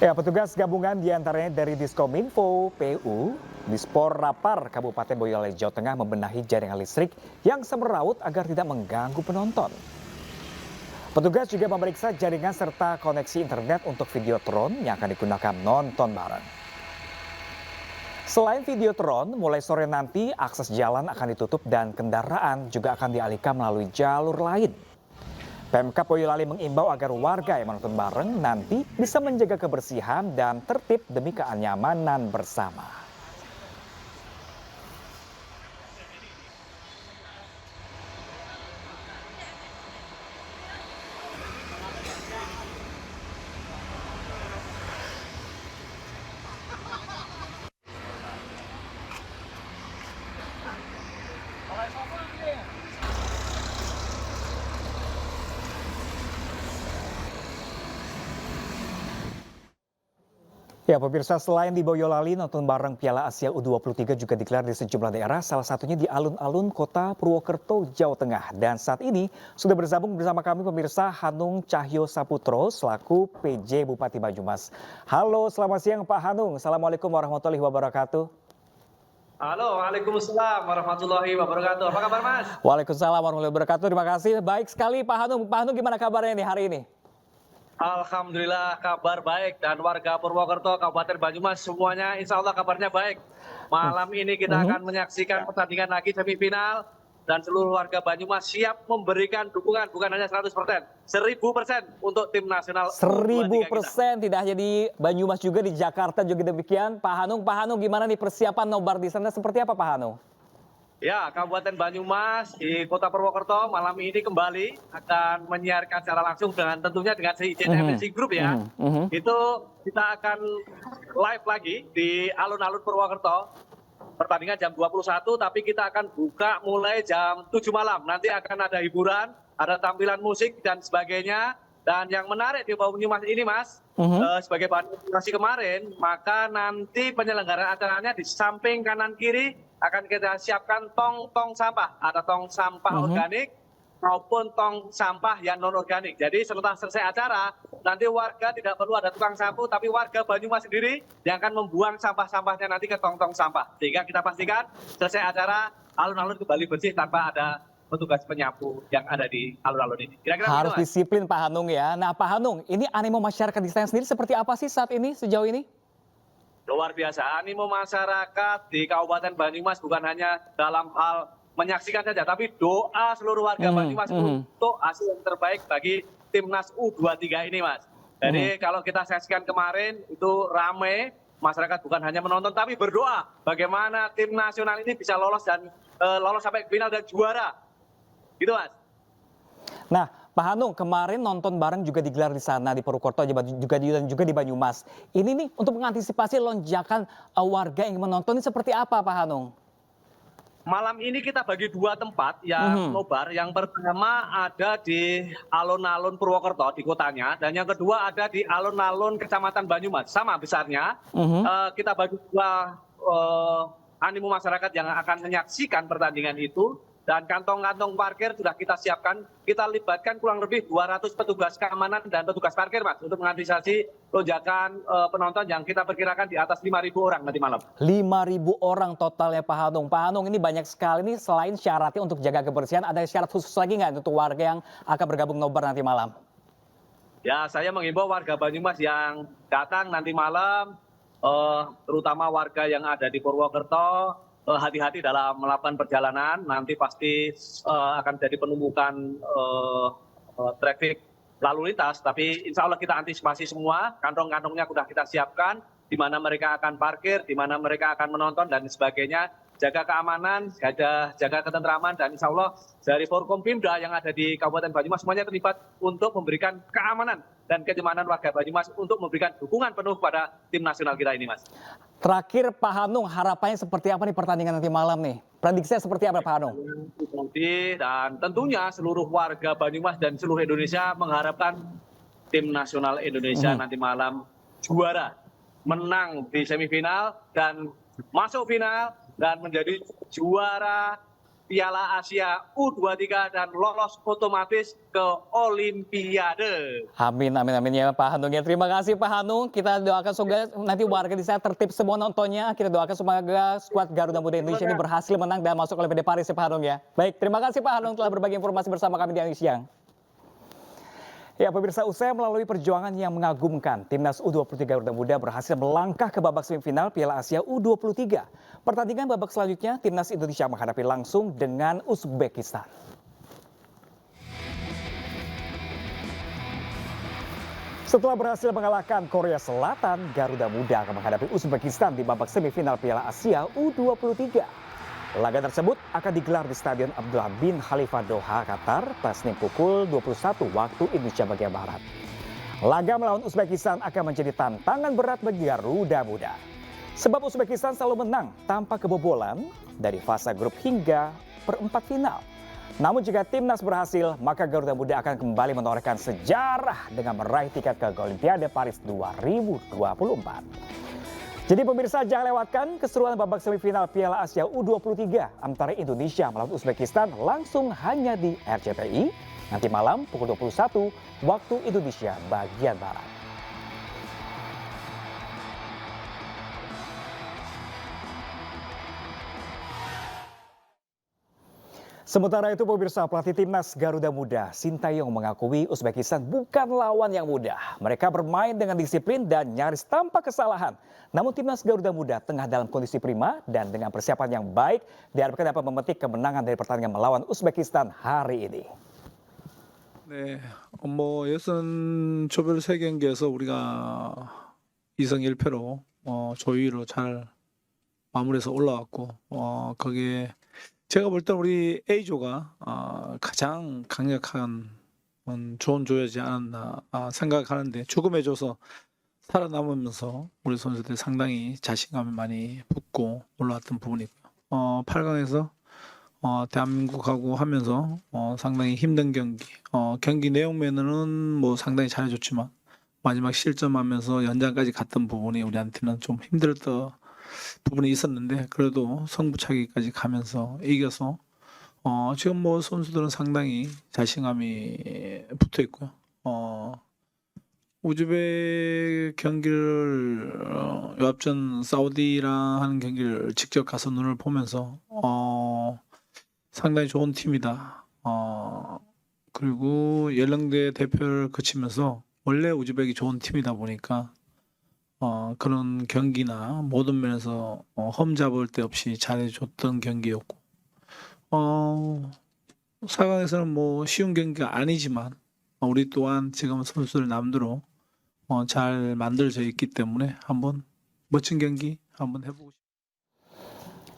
Ya, petugas gabungan diantaranya dari Diskominfo, PU, Dispor Rapar, Kabupaten Boyolali, Jawa Tengah membenahi jaringan listrik yang semeraut agar tidak mengganggu penonton. Petugas juga memeriksa jaringan serta koneksi internet untuk Videotron yang akan digunakan nonton bareng. Selain Videotron, mulai sore nanti akses jalan akan ditutup dan kendaraan juga akan dialihkan melalui jalur lain. Pemkab Boyolali mengimbau agar warga yang menonton bareng nanti bisa menjaga kebersihan dan tertib demi kenyamanan bersama. Ya pemirsa, selain di Boyolali, nonton bareng Piala Asia U23 juga digelar di sejumlah daerah, salah satunya di alun-alun kota Purwokerto, Jawa Tengah. Dan saat ini sudah bersambung bersama kami pemirsa Hanung Cahyo Saputro selaku PJ Bupati Banyumas. Halo, selamat siang Pak Hanung. Assalamualaikum warahmatullahi wabarakatuh. Halo, waalaikumsalam warahmatullahi wabarakatuh. Apa kabar Mas? Waalaikumsalam warahmatullahi wabarakatuh. Terima kasih. Baik sekali Pak Hanung. Pak Hanung, gimana kabarnya nih hari ini? Alhamdulillah kabar baik, dan warga Purwokerto, Kabupaten Banyumas semuanya insya Allah kabarnya baik. Malam ini kita akan menyaksikan pertandingan lagi semifinal, dan seluruh warga Banyumas siap memberikan dukungan bukan hanya 100%, 1000% untuk tim nasional. 1000%, tidak hanya di Banyumas juga di Jakarta juga demikian. Pak Hanung gimana nih persiapan nobar di sana, seperti apa Pak Hanung? Ya, Kabupaten Banyumas di Kota Purwokerto malam ini kembali akan menyiarkan secara langsung dengan tentunya dengan seizin MNC Group ya. Itu kita akan live lagi di alun-alun Purwokerto. Pertandingan jam 21, tapi kita akan buka mulai jam 7 malam. Nanti akan ada hiburan, ada tampilan musik dan sebagainya. Dan yang menarik di Banyumas ini Mas, sebagai bahan informasi kemarin, maka nanti penyelenggaraan acaranya di samping kanan kiri akan kita siapkan tong-tong sampah. Ada tong sampah organik maupun tong sampah yang non-organik. Jadi setelah selesai acara, nanti warga tidak perlu ada tukang sapu, tapi warga Banyumas sendiri yang akan membuang sampah-sampahnya nanti ke tong-tong sampah. Sehingga kita pastikan selesai acara, alun-alun kembali bersih tanpa ada petugas penyapu yang ada di alun-alun ini. Kira-kira harus disiplin Pak Hanung ya. Nah Pak Hanung, ini animo masyarakat di sana sendiri seperti apa sih saat ini, sejauh ini? Luar biasa, animo masyarakat di Kabupaten Banyumas bukan hanya dalam hal menyaksikan saja, tapi doa seluruh warga Banyumas untuk hasil yang terbaik bagi Timnas U23 ini Mas. Jadi kalau kita saksikan kemarin itu ramai, masyarakat bukan hanya menonton tapi berdoa bagaimana tim nasional ini bisa lolos dan lolos sampai final dan juara. Gitu Mas. Nah Pak Hanung, kemarin nonton bareng juga digelar di sana di Purwokerto juga di Banyumas. Ini nih untuk mengantisipasi lonjakan warga yang menonton ini seperti apa Pak Hanung? Malam ini kita bagi dua tempat yang nobar. Yang pertama ada di alun-alun Purwokerto di kotanya, dan yang kedua ada di alun-alun Kecamatan Banyumas. Sama besarnya. Kita bagi dua animo masyarakat yang akan menyaksikan pertandingan itu. Dan kantong-kantong parkir sudah kita siapkan, kita libatkan kurang lebih 200 petugas keamanan dan petugas parkir Mas, untuk mengantisipasi lonjakan penonton yang kita perkirakan di atas 5.000 orang nanti malam. 5.000 orang totalnya Pak Hanung. Pak Hanung, ini banyak sekali nih, selain syaratnya untuk jaga kebersihan, ada syarat khusus lagi nggak untuk warga yang akan bergabung nobar nanti malam? Ya, saya mengimbau warga Banyumas yang datang nanti malam, terutama warga yang ada di Purwokerto, hati-hati dalam melakukan perjalanan. Nanti pasti akan jadi penumpukan trafik lalu lintas, tapi insya Allah kita antisipasi semua. Kantong-kantongnya sudah kita siapkan, di mana mereka akan parkir, di mana mereka akan menonton dan sebagainya. Jaga keamanan, jaga ketentraman, dan insya Allah dari Forkompimda yang ada di Kabupaten Banyumas semuanya terlibat untuk memberikan keamanan dan kenyamanan warga Banyumas, untuk memberikan dukungan penuh kepada tim nasional kita ini Mas. Terakhir Pak Hanung, harapannya seperti apa nih pertandingan nanti malam nih? Prediksinya seperti apa Pak Hanung? Dan tentunya seluruh warga Banyumas dan seluruh Indonesia mengharapkan tim nasional Indonesia nanti malam juara, menang di semifinal dan masuk final dan menjadi juara Piala Asia U23 dan lolos otomatis ke Olimpiade. Amin, amin, amin ya Pak Hanung ya. Terima kasih Pak Hanung. Kita doakan semoga nanti warga di sana tertib semua nontonnya. Kita doakan semoga skuad Garuda Muda Indonesia ini berhasil menang dan masuk Olimpiade Paris ya Pak Hanung ya. Baik, terima kasih Pak Hanung telah berbagi informasi bersama kami di siang. Ya pemirsa, usai melalui perjuangan yang mengagumkan, Timnas U23 Garuda Muda berhasil melangkah ke babak semifinal Piala Asia U23. Pertandingan babak selanjutnya, Timnas Indonesia menghadapi langsung dengan Uzbekistan. Setelah berhasil mengalahkan Korea Selatan, Garuda Muda akan menghadapi Uzbekistan di babak semifinal Piala Asia U23. Laga tersebut akan digelar di Stadion Abdullah bin Khalifa Doha, Qatar, pada Senin pukul 21 waktu Indonesia bagian Barat. Laga melawan Uzbekistan akan menjadi tantangan berat bagi Garuda Muda. Sebab Uzbekistan selalu menang tanpa kebobolan dari fase grup hingga perempat final. Namun jika timnas berhasil, maka Garuda Muda akan kembali menorehkan sejarah dengan meraih tiket ke Olimpiade Paris 2024. Jadi pemirsa jangan lewatkan keseruan babak semifinal Piala Asia U23 antara Indonesia melawan Uzbekistan langsung hanya di RCTI nanti malam pukul 21 waktu Indonesia bagian Barat. Sementara itu pemirsa, pelatih timnas Garuda Muda Sintayong mengakui Uzbekistan bukan lawan yang mudah. Mereka bermain dengan disiplin dan nyaris tanpa kesalahan. Namun timnas Garuda Muda tengah dalam kondisi prima dan dengan persiapan yang baik diharapkan dapat memetik kemenangan dari pertandingan melawan Uzbekistan hari ini. 네, 예선 조별 3경기에서 우리가 2승 1패로 조위로 잘 마무리해서 올라왔고 거기에 제가 볼 때 우리 A조가 가장 강력한 좋은 조였지 않았나 생각하는데 죽음의 조서 살아남으면서 우리 선수들 상당히 자신감이 많이 붙고 올라왔던 부분이고요. 8강에서 대한민국하고 하면서 상당히 힘든 경기, 경기 내용 면에는 뭐 상당히 잘해줬지만 마지막 실점하면서 연장까지 갔던 부분이 우리한테는 좀 힘들었던 부분이 있었는데 그래도 승부차기까지 가면서 이겨서 지금 뭐 선수들은 상당히 자신감이 붙어 있고요. 우즈벡 경기를 요 앞전 사우디랑 하는 경기를 직접 가서 눈을 보면서 상당히 좋은 팀이다. 그리고 연령대 대표를 거치면서 원래 우즈벡이 좋은 팀이다 보니까 그런 경기나 모든 면에서 험잡을 데 없이 잘해줬던 경기였고 4강에서는 뭐 쉬운 경기가 아니지만 우리 또한 지금 선수들 남대로 잘 만들어져 있기 때문에 한번 멋진 경기 한번 해보고 싶습니다.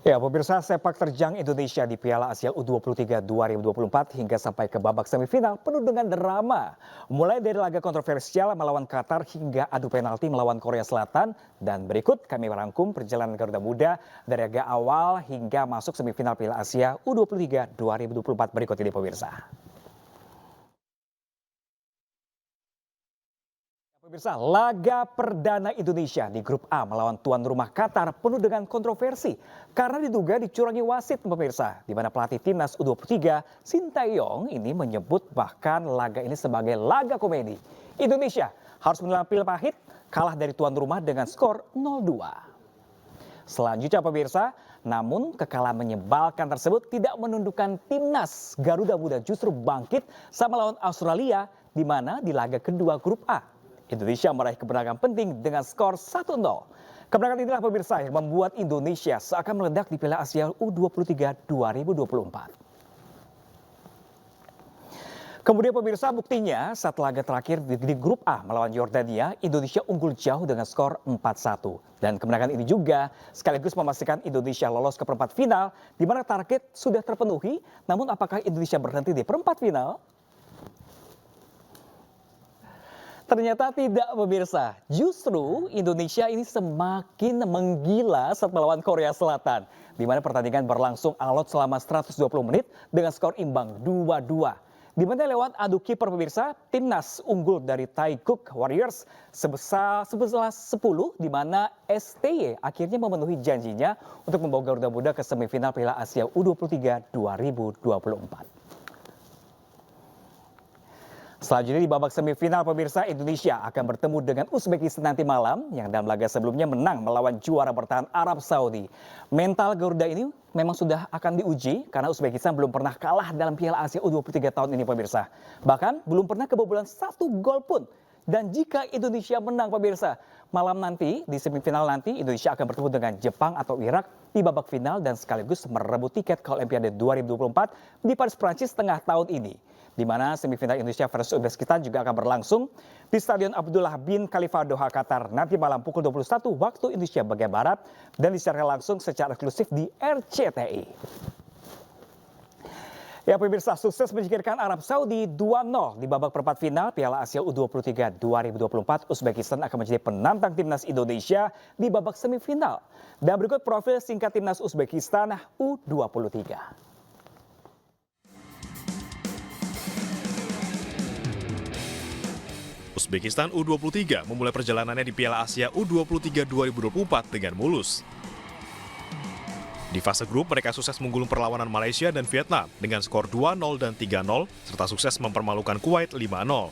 Ya, pemirsa, sepak terjang Indonesia di Piala Asia U23 2024 hingga sampai ke babak semifinal penuh dengan drama. Mulai dari laga kontroversial melawan Qatar hingga adu penalti melawan Korea Selatan. Dan berikut kami merangkum perjalanan Garuda Muda dari laga awal hingga masuk semifinal Piala Asia U23 2024 berikut ini pemirsa. Pemirsa, laga perdana Indonesia di grup A melawan tuan rumah Qatar penuh dengan kontroversi karena diduga dicurangi wasit pemirsa, di mana pelatih timnas U23 Sintayong ini menyebut bahkan laga ini sebagai laga komedi. Indonesia harus menelan pil pahit kalah dari tuan rumah dengan skor 0-2. Selanjutnya pemirsa, namun kekalahan menyebalkan tersebut tidak menundukkan timnas Garuda Muda justru bangkit saat melawan Australia di mana di laga kedua grup A. Indonesia meraih kemenangan penting dengan skor 1-0. Kemenangan inilah pemirsa yang membuat Indonesia seakan meledak di Piala Asia U23 2024. Kemudian pemirsa, buktinya saat laga terakhir di grup A melawan Yordania, Indonesia unggul jauh dengan skor 4-1. Dan kemenangan ini juga sekaligus memastikan Indonesia lolos ke perempat final di mana target sudah terpenuhi. Namun apakah Indonesia berhenti di perempat final? Ternyata tidak pemirsa, justru Indonesia ini semakin menggila saat melawan Korea Selatan. Di mana pertandingan berlangsung alot selama 120 menit dengan skor imbang 2-2. Di mana lewat adu kiper pemirsa, timnas unggul dari Taekook Warriors sebesar 11-10 di mana STY akhirnya memenuhi janjinya untuk membawa Garuda Muda ke semifinal Piala Asia U23 2024. Selanjutnya di babak semifinal pemirsa, Indonesia akan bertemu dengan Uzbekistan nanti malam yang dalam laga sebelumnya menang melawan juara bertahan Arab Saudi. Mental Garuda ini memang sudah akan diuji karena Uzbekistan belum pernah kalah dalam Piala Asia U23 tahun ini pemirsa. Bahkan belum pernah kebobolan 1 gol pun. Dan jika Indonesia menang pemirsa, malam nanti di semifinal nanti Indonesia akan bertemu dengan Jepang atau Irak di babak final dan sekaligus merebut tiket ke Olimpiade 2024 di Paris, Prancis tengah tahun ini. Di mana semifinal Indonesia versus Uzbekistan juga akan berlangsung di Stadion Abdullah bin Khalifa Doha, Qatar nanti malam pukul 21 waktu Indonesia bagian Barat dan disiarkan langsung secara eksklusif di RCTI. Ya pemirsa, sukses menyingkirkan Arab Saudi 2-0 di babak perempat final Piala Asia U23 2024. Uzbekistan akan menjadi penantang timnas Indonesia di babak semifinal. Dan berikut profil singkat timnas Uzbekistan U23. Uzbekistan U23 memulai perjalanannya di Piala Asia U23 2024 dengan mulus. Di fase grup, mereka sukses menggulung perlawanan Malaysia dan Vietnam dengan skor 2-0 dan 3-0, serta sukses mempermalukan Kuwait 5-0.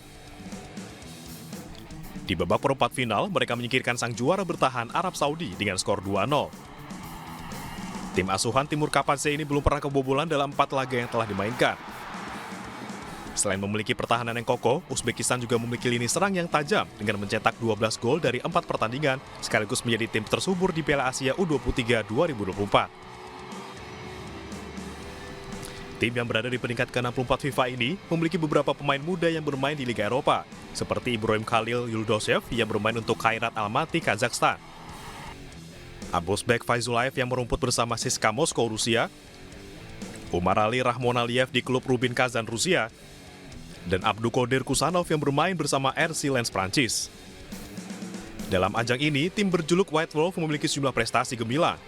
Di babak perempat final, mereka menyingkirkan sang juara bertahan Arab Saudi dengan skor 2-0. Tim asuhan Timur Kapadze ini belum pernah kebobolan dalam 4 laga yang telah dimainkan. Selain memiliki pertahanan yang kokoh, Uzbekistan juga memiliki lini serang yang tajam dengan mencetak 12 gol dari 4 pertandingan, sekaligus menjadi tim tersubur di Piala Asia U23 2024. Tim yang berada di peringkat ke-64 FIFA ini memiliki beberapa pemain muda yang bermain di Liga Eropa, seperti Ibrahim Khalil Yuldoshev yang bermain untuk Khairat Almaty, Kazakhstan, Abosbek Faizulayev yang merumput bersama CSKA Moskow, Rusia, Umar Ali Rahmonaliev di klub Rubin Kazan, Rusia, dan Abdukodir Kusanov yang bermain bersama RC Lens, Prancis. Dalam ajang ini, tim berjuluk White Wolf memiliki sejumlah prestasi gemilang.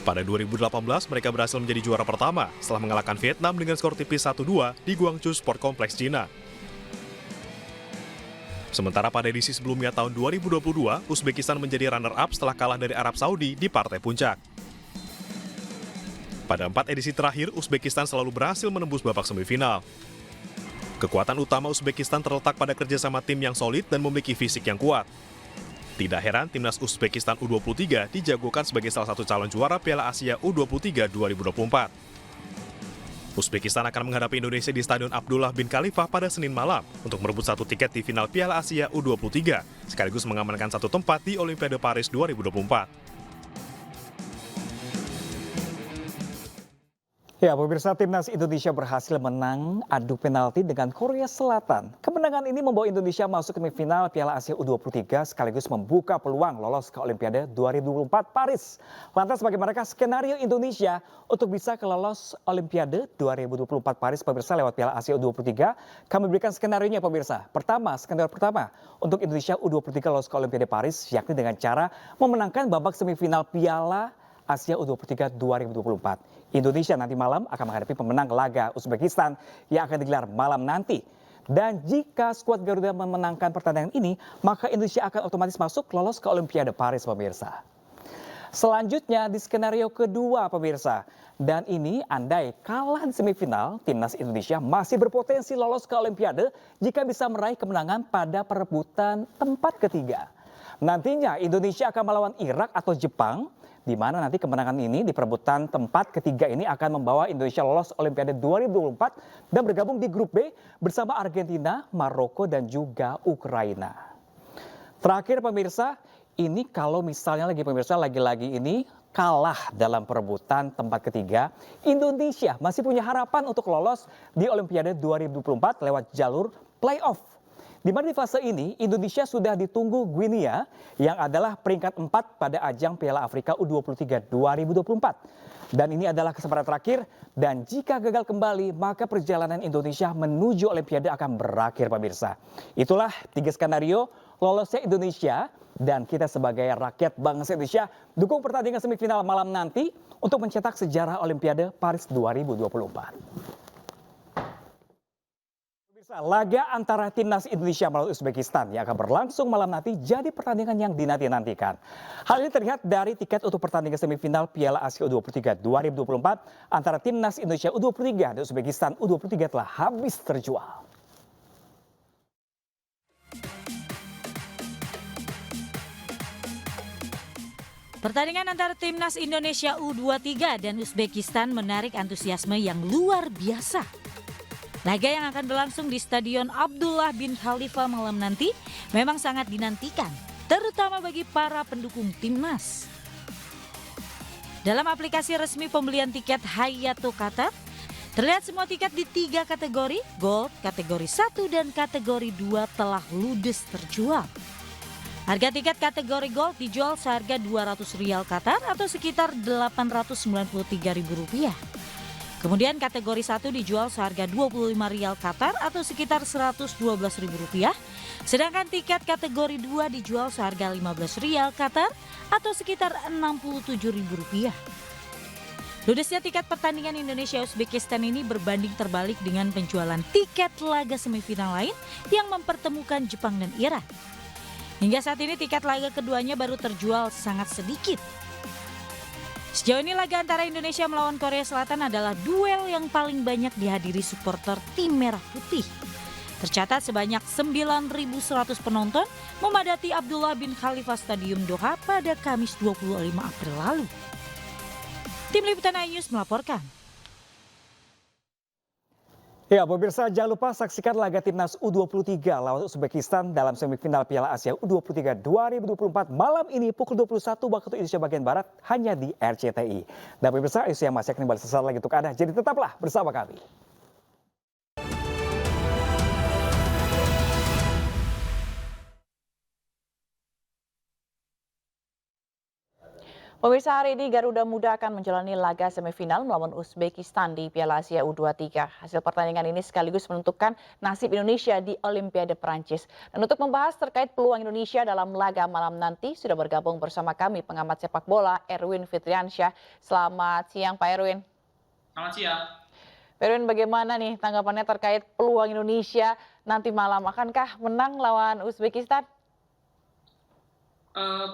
Pada 2018, mereka berhasil menjadi juara pertama setelah mengalahkan Vietnam dengan skor tipis 1-2 di Guangzhou Sport Complex, Cina. Sementara pada edisi sebelumnya tahun 2022, Uzbekistan menjadi runner-up setelah kalah dari Arab Saudi di partai puncak. Pada 4 edisi terakhir, Uzbekistan selalu berhasil menembus babak semifinal. Kekuatan utama Uzbekistan terletak pada kerjasama tim yang solid dan memiliki fisik yang kuat. Tidak heran, timnas Uzbekistan U23 dijagokan sebagai salah satu calon juara Piala Asia U23 2024. Uzbekistan akan menghadapi Indonesia di Stadion Abdullah bin Khalifah pada Senin malam untuk merebut 1 tiket di final Piala Asia U23, sekaligus mengamankan 1 tempat di Olimpiade Paris 2024. Ya, pemirsa, timnas Indonesia berhasil menang adu penalti dengan Korea Selatan. Kemenangan ini membawa Indonesia masuk ke semifinal Piala Asia U23 sekaligus membuka peluang lolos ke Olimpiade 2024 Paris. Lantas bagaimanakah skenario Indonesia untuk bisa lolos Olimpiade 2024 Paris, pemirsa, lewat Piala Asia U23? Kami berikan skenario-nya, pemirsa. Skenario pertama untuk Indonesia U23 lolos ke Olimpiade Paris, yakni dengan cara memenangkan babak semifinal Piala Asia U23 2024. Indonesia nanti malam akan menghadapi pemenang laga Uzbekistan yang akan digelar malam nanti. Dan jika skuad Garuda memenangkan pertandingan ini, maka Indonesia akan otomatis masuk lolos ke Olimpiade Paris, pemirsa. Selanjutnya di skenario kedua, pemirsa. Dan ini andai kalah di semifinal, timnas Indonesia masih berpotensi lolos ke Olimpiade jika bisa meraih kemenangan pada perebutan tempat ketiga. Nantinya Indonesia akan melawan Irak atau Jepang, di mana nanti kemenangan ini di perebutan tempat ketiga ini akan membawa Indonesia lolos Olimpiade 2024 dan bergabung di grup B bersama Argentina, Maroko, dan juga Ukraina. Terakhir, pemirsa, ini kalau misalnya lagi-lagi ini kalah dalam perebutan tempat ketiga, Indonesia masih punya harapan untuk lolos di Olimpiade 2024 lewat jalur playoff. Di mana di fase ini Indonesia sudah ditunggu Guinea yang adalah peringkat 4 pada ajang Piala Afrika U23 2024. Dan ini adalah kesempatan terakhir, dan jika gagal kembali maka perjalanan Indonesia menuju Olimpiade akan berakhir, pemirsa. Itulah 3 skenario lolosnya Indonesia, dan kita sebagai rakyat bangsa Indonesia dukung pertandingan semifinal malam nanti untuk mencetak sejarah Olimpiade Paris 2024. Laga antara timnas Indonesia melawan Uzbekistan yang akan berlangsung malam nanti jadi pertandingan yang dinanti-nantikan. Hal ini terlihat dari tiket untuk pertandingan semifinal Piala Asia U23 2024 antara timnas Indonesia U23 dan Uzbekistan U23 telah habis terjual. Pertandingan antara timnas Indonesia U23 dan Uzbekistan menarik antusiasme yang luar biasa. Laga yang akan berlangsung di Stadion Abdullah bin Khalifah malam nanti memang sangat dinantikan, terutama bagi para pendukung timnas. Dalam aplikasi resmi pembelian tiket Hayato Qatar, terlihat semua tiket di 3 kategori, Gold, kategori 1 dan kategori 2 telah ludes terjual. Harga tiket kategori Gold dijual seharga Rp200 Qatar atau sekitar Rp893.000. Kemudian kategori 1 dijual seharga Rp25 Qatar atau sekitar Rp112.000. Sedangkan tiket kategori 2 dijual seharga Rp15 Qatar atau sekitar Rp67.000. Ludesnya tiket pertandingan Indonesia-Uzbekistan ini berbanding terbalik dengan penjualan tiket laga semifinal lain yang mempertemukan Jepang dan Iran. Hingga saat ini tiket laga keduanya baru terjual sangat sedikit. Sejauh ini laga antara Indonesia melawan Korea Selatan adalah duel yang paling banyak dihadiri supporter tim Merah Putih. Tercatat sebanyak 9.100 penonton memadati Abdullah bin Khalifa Stadium Doha pada Kamis 25 April lalu. Tim Liputan iNews melaporkan. Ya, pemirsa jangan lupa saksikan laga Timnas U23 lawan Uzbekistan dalam semifinal Piala Asia U23 2024 malam ini pukul 21 waktu Indonesia bagian Barat hanya di RCTI. Dan pemirsa, isu yang masih akan kembali sesaat lagi untuk Anda, jadi tetaplah bersama kami. Pemirsa, hari ini Garuda Muda akan menjalani laga semifinal melawan Uzbekistan di Piala Asia U23. Hasil pertandingan ini sekaligus menentukan nasib Indonesia di Olimpiade Perancis. Dan untuk membahas terkait peluang Indonesia dalam laga malam nanti, sudah bergabung bersama kami pengamat sepak bola Erwin Fitriansyah. Selamat siang Pak Erwin. Selamat siang. Pak Erwin, bagaimana nih tanggapannya terkait peluang Indonesia nanti malam? Akankah menang lawan Uzbekistan?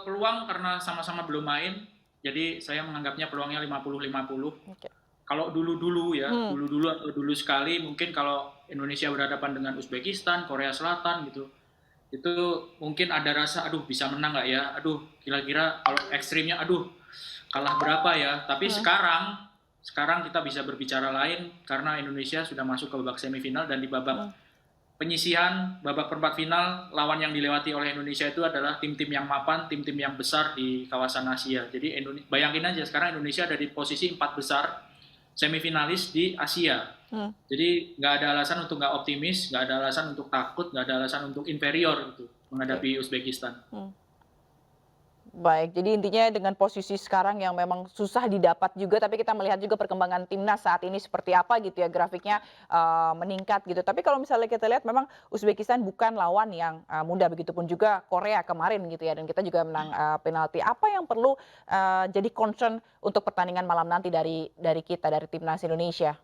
Peluang karena sama-sama belum main. Jadi saya menganggapnya peluangnya 50-50. Okay. Kalau dulu-dulu ya, dulu-dulu atau dulu sekali mungkin kalau Indonesia berhadapan dengan Uzbekistan, Korea Selatan gitu, itu mungkin ada rasa, aduh bisa menang nggak ya, aduh kira-kira kalau ekstrimnya, aduh kalah berapa ya. Tapi sekarang kita bisa berbicara lain karena Indonesia sudah masuk ke babak semifinal dan di babak penyisihan babak perempat final, lawan yang dilewati oleh Indonesia itu adalah tim-tim yang mapan, tim-tim yang besar di kawasan Asia. Jadi bayangin aja sekarang Indonesia ada di posisi 4 besar semifinalis di Asia. Jadi nggak ada alasan untuk nggak optimis, nggak ada alasan untuk takut, nggak ada alasan untuk inferior gitu menghadapi Uzbekistan. Baik, jadi intinya dengan posisi sekarang yang memang susah didapat juga, tapi kita melihat juga perkembangan timnas saat ini seperti apa gitu ya, grafiknya meningkat gitu. Tapi kalau misalnya kita lihat memang Uzbekistan bukan lawan yang mudah, begitupun juga Korea kemarin gitu ya, dan kita juga menang penalti. Apa yang perlu jadi concern untuk pertandingan malam nanti dari kita, dari timnas Indonesia?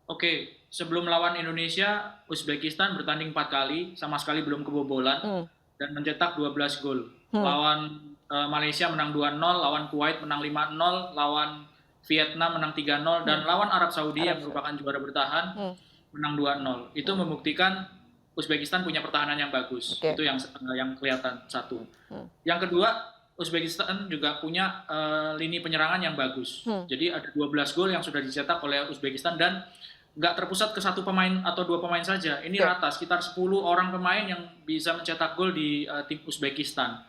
Oke, sebelum lawan Indonesia, Uzbekistan bertanding 4 kali, sama sekali belum kebobolan dan mencetak 12 gol. Lawan Malaysia menang 2-0, lawan Kuwait menang 5-0, lawan Vietnam menang 3-0, dan lawan Arab Saudi yang merupakan juara bertahan menang 2-0. Itu membuktikan Uzbekistan punya pertahanan yang bagus. Itu yang kelihatan satu. Yang kedua, Uzbekistan juga punya lini penyerangan yang bagus. Jadi ada 12 gol yang sudah dicetak oleh Uzbekistan dan nggak terpusat ke satu pemain atau dua pemain saja. Ini rata, sekitar 10 orang pemain yang bisa mencetak gol di tim Uzbekistan.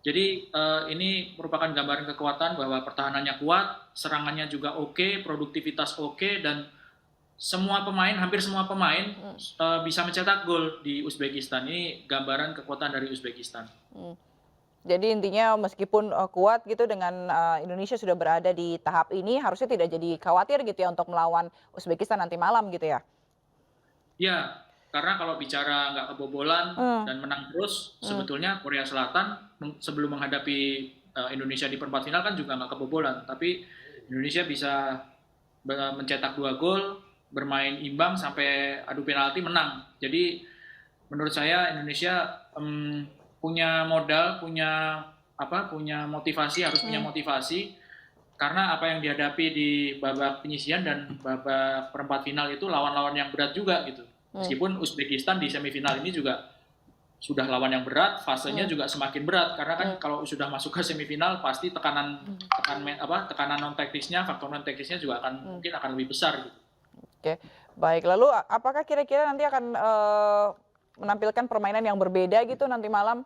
Jadi ini merupakan gambaran kekuatan bahwa pertahanannya kuat, serangannya juga oke, produktivitas oke, dan hampir semua pemain bisa mencetak gol di Uzbekistan. Ini gambaran kekuatan dari Uzbekistan. Jadi intinya meskipun kuat gitu dengan Indonesia sudah berada di tahap ini, harusnya tidak jadi khawatir gitu ya untuk melawan Uzbekistan nanti malam gitu ya? Ya, karena kalau bicara nggak kebobolan dan menang terus, sebetulnya Korea Selatan sebelum menghadapi Indonesia di perempat final kan juga nggak kebobolan. Tapi Indonesia bisa mencetak 2 gol, bermain imbang sampai adu penalti menang. Jadi menurut saya Indonesia punya modal, punya motivasi, harus punya motivasi, karena apa yang dihadapi di babak penyisihan dan babak perempat final itu lawan-lawan yang berat juga gitu. Meskipun Uzbekistan di semifinal ini juga sudah lawan yang berat, fasenya juga semakin berat, karena kan kalau sudah masuk ke semifinal pasti tekanan non teknisnya, faktor non teknisnya juga mungkin akan lebih besar gitu. Oke, baik. Lalu apakah kira-kira nanti akan menampilkan permainan yang berbeda gitu nanti malam?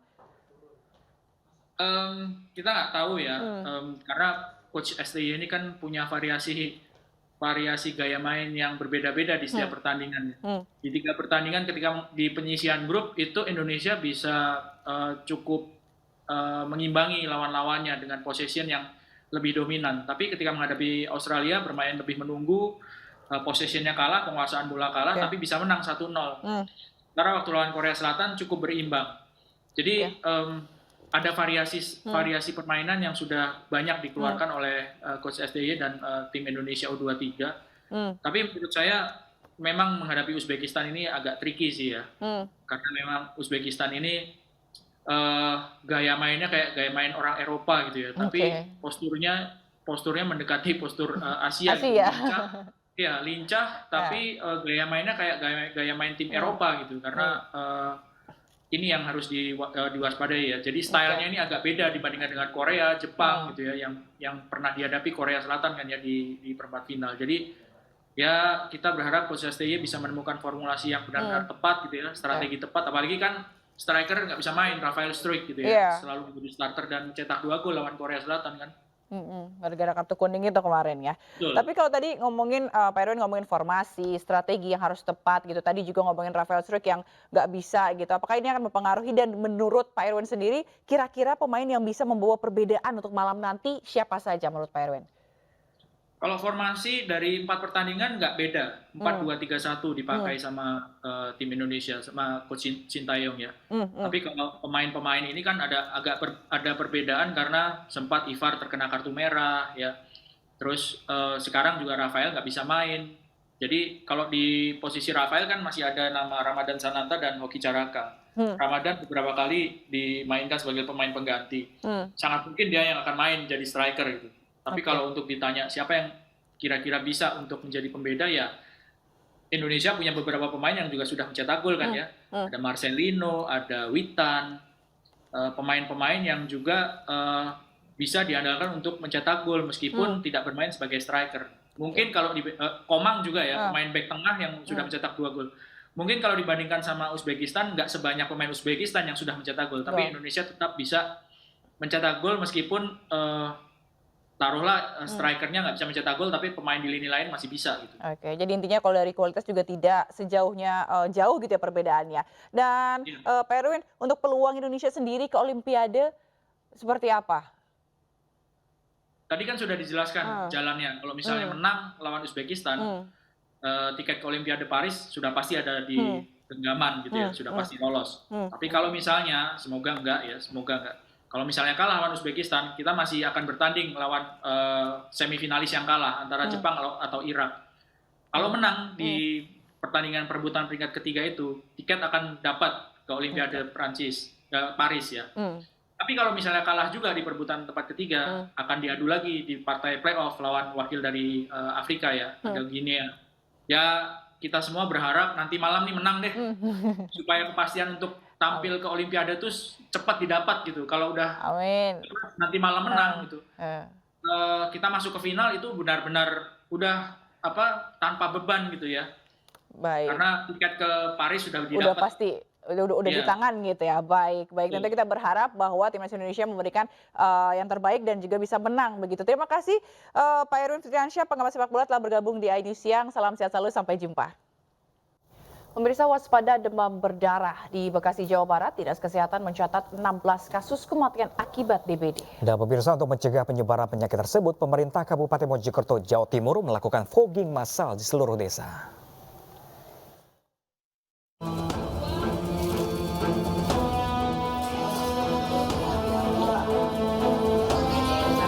Kita nggak tahu ya, karena Coach STY ini kan punya variasi gaya main yang berbeda-beda di setiap pertandingan. Di 3 pertandingan ketika di penyisihan grup itu Indonesia bisa cukup mengimbangi lawan-lawannya dengan possession yang lebih dominan. Tapi ketika menghadapi Australia bermain lebih menunggu, possessionnya kalah, penguasaan bola kalah, tapi bisa menang 1-0. Karena waktu lawan Korea Selatan cukup berimbang. Jadi ada variasi permainan yang sudah banyak dikeluarkan oleh Coach SDY dan tim Indonesia U23. Tapi menurut saya memang menghadapi Uzbekistan ini agak tricky sih ya. Karena memang Uzbekistan ini gaya mainnya kayak gaya main orang Eropa gitu ya. Tapi posturnya mendekati postur Asia. Gitu. Lincah, tapi gaya mainnya kayak gaya main tim Eropa gitu. Karena ini yang harus diwaspadai ya. Jadi stylenya ini agak beda dibandingkan dengan Korea, Jepang gitu ya, yang pernah dihadapi Korea Selatan kan ya di perempat final. Jadi ya kita berharap Coach SDY bisa menemukan formulasi yang benar-benar tepat gitu ya, strategi tepat. Apalagi kan striker nggak bisa main, Rafael Struijk gitu ya, selalu menjadi starter dan cetak 2 gol lawan Korea Selatan kan. Gara-gara kartu kuning itu kemarin ya. Betul. Tapi kalau tadi ngomongin Pak Irwin ngomongin formasi, strategi yang harus tepat gitu. Tadi juga ngomongin Rafael Struijk yang nggak bisa gitu. Apakah ini akan mempengaruhi, dan menurut Pak Irwin sendiri kira-kira pemain yang bisa membawa perbedaan untuk malam nanti siapa saja menurut Pak Irwin? Kalau formasi dari 4 pertandingan nggak beda, 4-2-3-1 dipakai sama tim Indonesia, sama Coach Sintayong ya. Tapi kalau pemain-pemain ini kan ada perbedaan karena sempat Ivar terkena kartu merah ya. Terus sekarang juga Rafael nggak bisa main. Jadi kalau di posisi Rafael kan masih ada nama Ramadan Sananta dan Hoki Caraka. Ramadan beberapa kali dimainkan sebagai pemain pengganti. Sangat mungkin dia yang akan main jadi striker gitu. Tapi kalau untuk ditanya siapa yang kira-kira bisa untuk menjadi pembeda, ya Indonesia punya beberapa pemain yang juga sudah mencetak gol kan ya. Ada Marcelino, ada Witan, pemain-pemain yang juga bisa diandalkan untuk mencetak gol meskipun tidak bermain sebagai striker. Mungkin kalau di Komang juga ya, pemain back tengah yang sudah mencetak 2 gol. Mungkin kalau dibandingkan sama Uzbekistan, nggak sebanyak pemain Uzbekistan yang sudah mencetak gol, tapi Indonesia tetap bisa mencetak gol meskipun taruhlah strikernya nggak bisa mencetak gol, tapi pemain di lini lain masih bisa gitu. Oke, jadi intinya kalau dari kualitas juga tidak sejauhnya jauh gitu ya perbedaannya. Dan Pak Irwin, untuk peluang Indonesia sendiri ke Olimpiade seperti apa? Tadi kan sudah dijelaskan jalannya. Kalau misalnya menang lawan Uzbekistan, tiket ke Olimpiade Paris sudah pasti ada di genggaman gitu ya, sudah pasti lolos. Tapi kalau misalnya, semoga enggak. Kalau misalnya kalah lawan Uzbekistan, kita masih akan bertanding melawan semifinalis yang kalah antara Jepang atau Irak. Kalau menang di pertandingan perebutan peringkat ketiga itu, tiket akan dapat ke Olimpiade Paris ya. Tapi kalau misalnya kalah juga di perebutan tempat ketiga, akan diadu lagi di partai playoff lawan wakil dari Afrika ya, ada Guinea. Ya kita semua berharap nanti malam nih menang deh, supaya kepastian untuk tampil ke Olimpiade tuh cepat didapat gitu. Kalau udah nanti malam menang gitu, kita masuk ke final itu benar-benar udah tanpa beban gitu ya. Baik. Karena tiket ke Paris sudah didapat. Udah pasti, udah di tangan gitu ya. Baik. Nanti kita berharap bahwa timnas Indonesia memberikan yang terbaik dan juga bisa menang begitu. Terima kasih Pak Irwin Fitriansyah, pengamat sepak bola telah bergabung di iNews Siang. Salam sehat selalu, sampai jumpa. Pemirsa, waspada demam berdarah di Bekasi, Jawa Barat. Dinas Kesehatan mencatat 16 kasus kematian akibat DBD. Dan pemirsa, untuk mencegah penyebaran penyakit tersebut, pemerintah Kabupaten Mojokerto, Jawa Timur melakukan fogging massal di seluruh desa.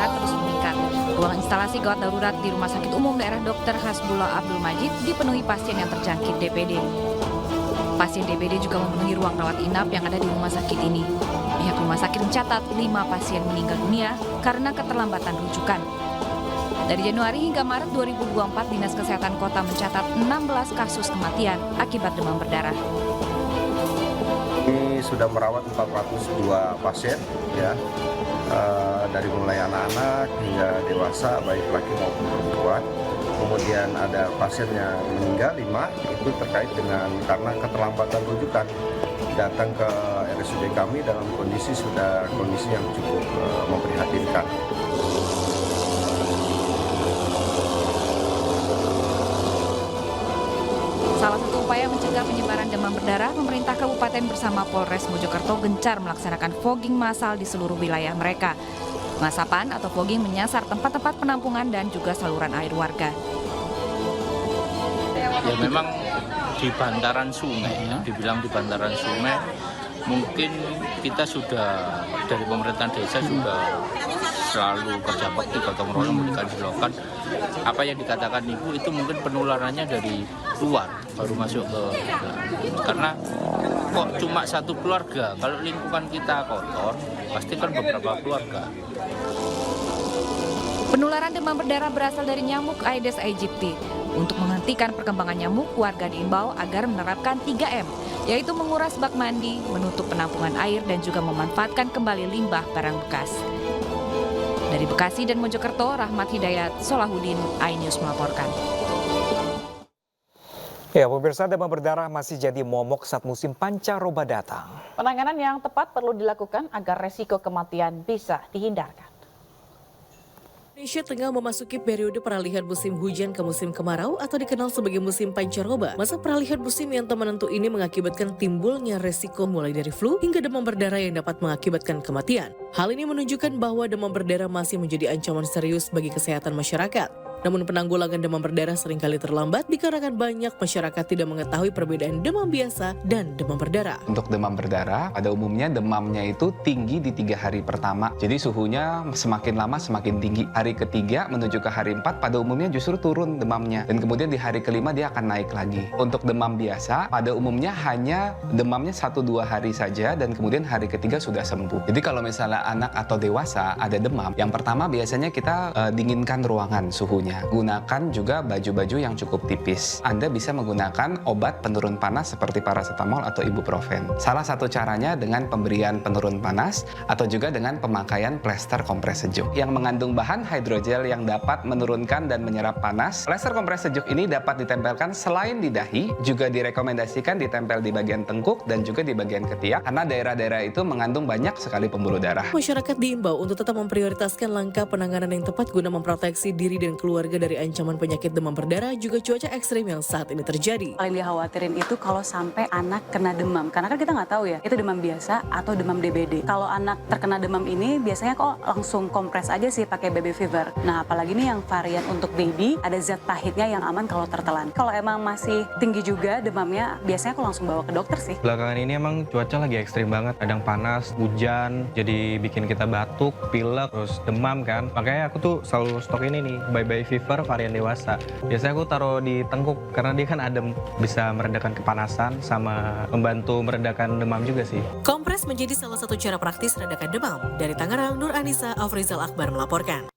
Terus meningkat. Ruang instalasi gawat darurat di Rumah Sakit Umum Daerah Dr. Hasbullah Abdul Majid dipenuhi pasien yang terjangkit DBD. Pasien DBD juga memenuhi ruang rawat inap yang ada di rumah sakit ini. Pihak rumah sakit mencatat 5 pasien meninggal dunia karena keterlambatan rujukan. Dari Januari hingga Maret 2024, Dinas Kesehatan Kota mencatat 16 kasus kematian akibat demam berdarah. Ini sudah merawat 402 pasien ya. Dari mulai anak-anak hingga dewasa, baik laki maupun perempuan. Kemudian ada pasien yang meninggal 5, itu terkait dengan karena keterlambatan rujukan. Datang ke RSUD kami dalam kondisi yang cukup memprihatinkan. Salah satu upaya mencegah penyebaran demam berdarah, pemerintah kabupaten bersama Polres Mojokerto gencar melaksanakan fogging massal di seluruh wilayah mereka. Pengasapan atau fogging menyasar tempat-tempat penampungan dan juga saluran air warga. Ya memang di bantaran sungai, dibilang di bantaran sungai, mungkin kita sudah dari pemerintahan desa sudah selalu kerja bakti gotong royong memberikan selokan. Apa yang dikatakan ibu itu mungkin penularannya dari luar baru masuk ke karena kok cuma satu keluarga, kalau lingkungan kita kotor pasti kan beberapa keluarga. Penularan demam berdarah berasal dari nyamuk Aedes aegypti. Untuk menghentikan perkembangan nyamuk, warga diimbau agar menerapkan 3M, yaitu menguras bak mandi, menutup penampungan air, dan juga memanfaatkan kembali limbah barang bekas. Dari Bekasi dan Mojokerto, Rahmat Hidayat, Solahuddin, iNews melaporkan. Ya, pemirsa, demam berdarah masih jadi momok saat musim pancaroba datang. Penanganan yang tepat perlu dilakukan agar resiko kematian bisa dihindarkan. Indonesia tengah memasuki periode peralihan musim hujan ke musim kemarau atau dikenal sebagai musim pancaroba. Masa peralihan musim yang tak menentu ini mengakibatkan timbulnya resiko mulai dari flu hingga demam berdarah yang dapat mengakibatkan kematian. Hal ini menunjukkan bahwa demam berdarah masih menjadi ancaman serius bagi kesehatan masyarakat. Namun penanggulangan demam berdarah seringkali terlambat dikarenakan banyak masyarakat tidak mengetahui perbedaan demam biasa dan demam berdarah. Untuk demam berdarah, pada umumnya demamnya itu tinggi di 3 hari pertama. Jadi suhunya semakin lama semakin tinggi. Hari ketiga menuju ke hari 4 pada umumnya justru turun demamnya. Dan kemudian di hari kelima dia akan naik lagi. Untuk demam biasa, pada umumnya hanya demamnya 1-2 hari saja dan kemudian hari ketiga sudah sembuh. Jadi kalau misalnya anak atau dewasa ada demam, yang pertama biasanya kita dinginkan ruangan suhunya. Gunakan juga baju-baju yang cukup tipis. Anda bisa menggunakan obat penurun panas seperti paracetamol atau ibuprofen. Salah satu caranya dengan pemberian penurun panas atau juga dengan pemakaian plester kompres sejuk yang mengandung bahan hidrogel yang dapat menurunkan dan menyerap panas. Plester kompres sejuk ini dapat ditempelkan selain di dahi, juga direkomendasikan ditempel di bagian tengkuk dan juga di bagian ketiak karena daerah-daerah itu mengandung banyak sekali pembuluh darah. Masyarakat diimbau untuk tetap memprioritaskan langkah penanganan yang tepat guna memproteksi diri dan keluarga dari ancaman penyakit demam berdarah juga cuaca ekstrim yang saat ini terjadi. Paling dikhawatirin itu kalau sampai anak kena demam, karena kan kita nggak tahu ya itu demam biasa atau demam DBD. Kalau anak terkena demam ini biasanya kok langsung kompres aja sih pakai baby fever. Nah apalagi nih yang varian untuk baby ada zat pahitnya yang aman kalau tertelan. Kalau emang masih tinggi juga demamnya biasanya aku langsung bawa ke dokter sih. Belakangan ini emang cuaca lagi ekstrim banget, kadang panas, hujan, jadi bikin kita batuk, pilek, terus demam kan. Makanya aku tuh selalu stok ini nih, Bye Fever varian dewasa. Biasanya aku taruh di tengkuk karena dia kan adem, bisa meredakan kepanasan sama membantu meredakan demam juga sih. Kompres menjadi salah satu cara praktis redakan demam. Dari Tangerang, Nur Anissa, Afrizal Akbar melaporkan.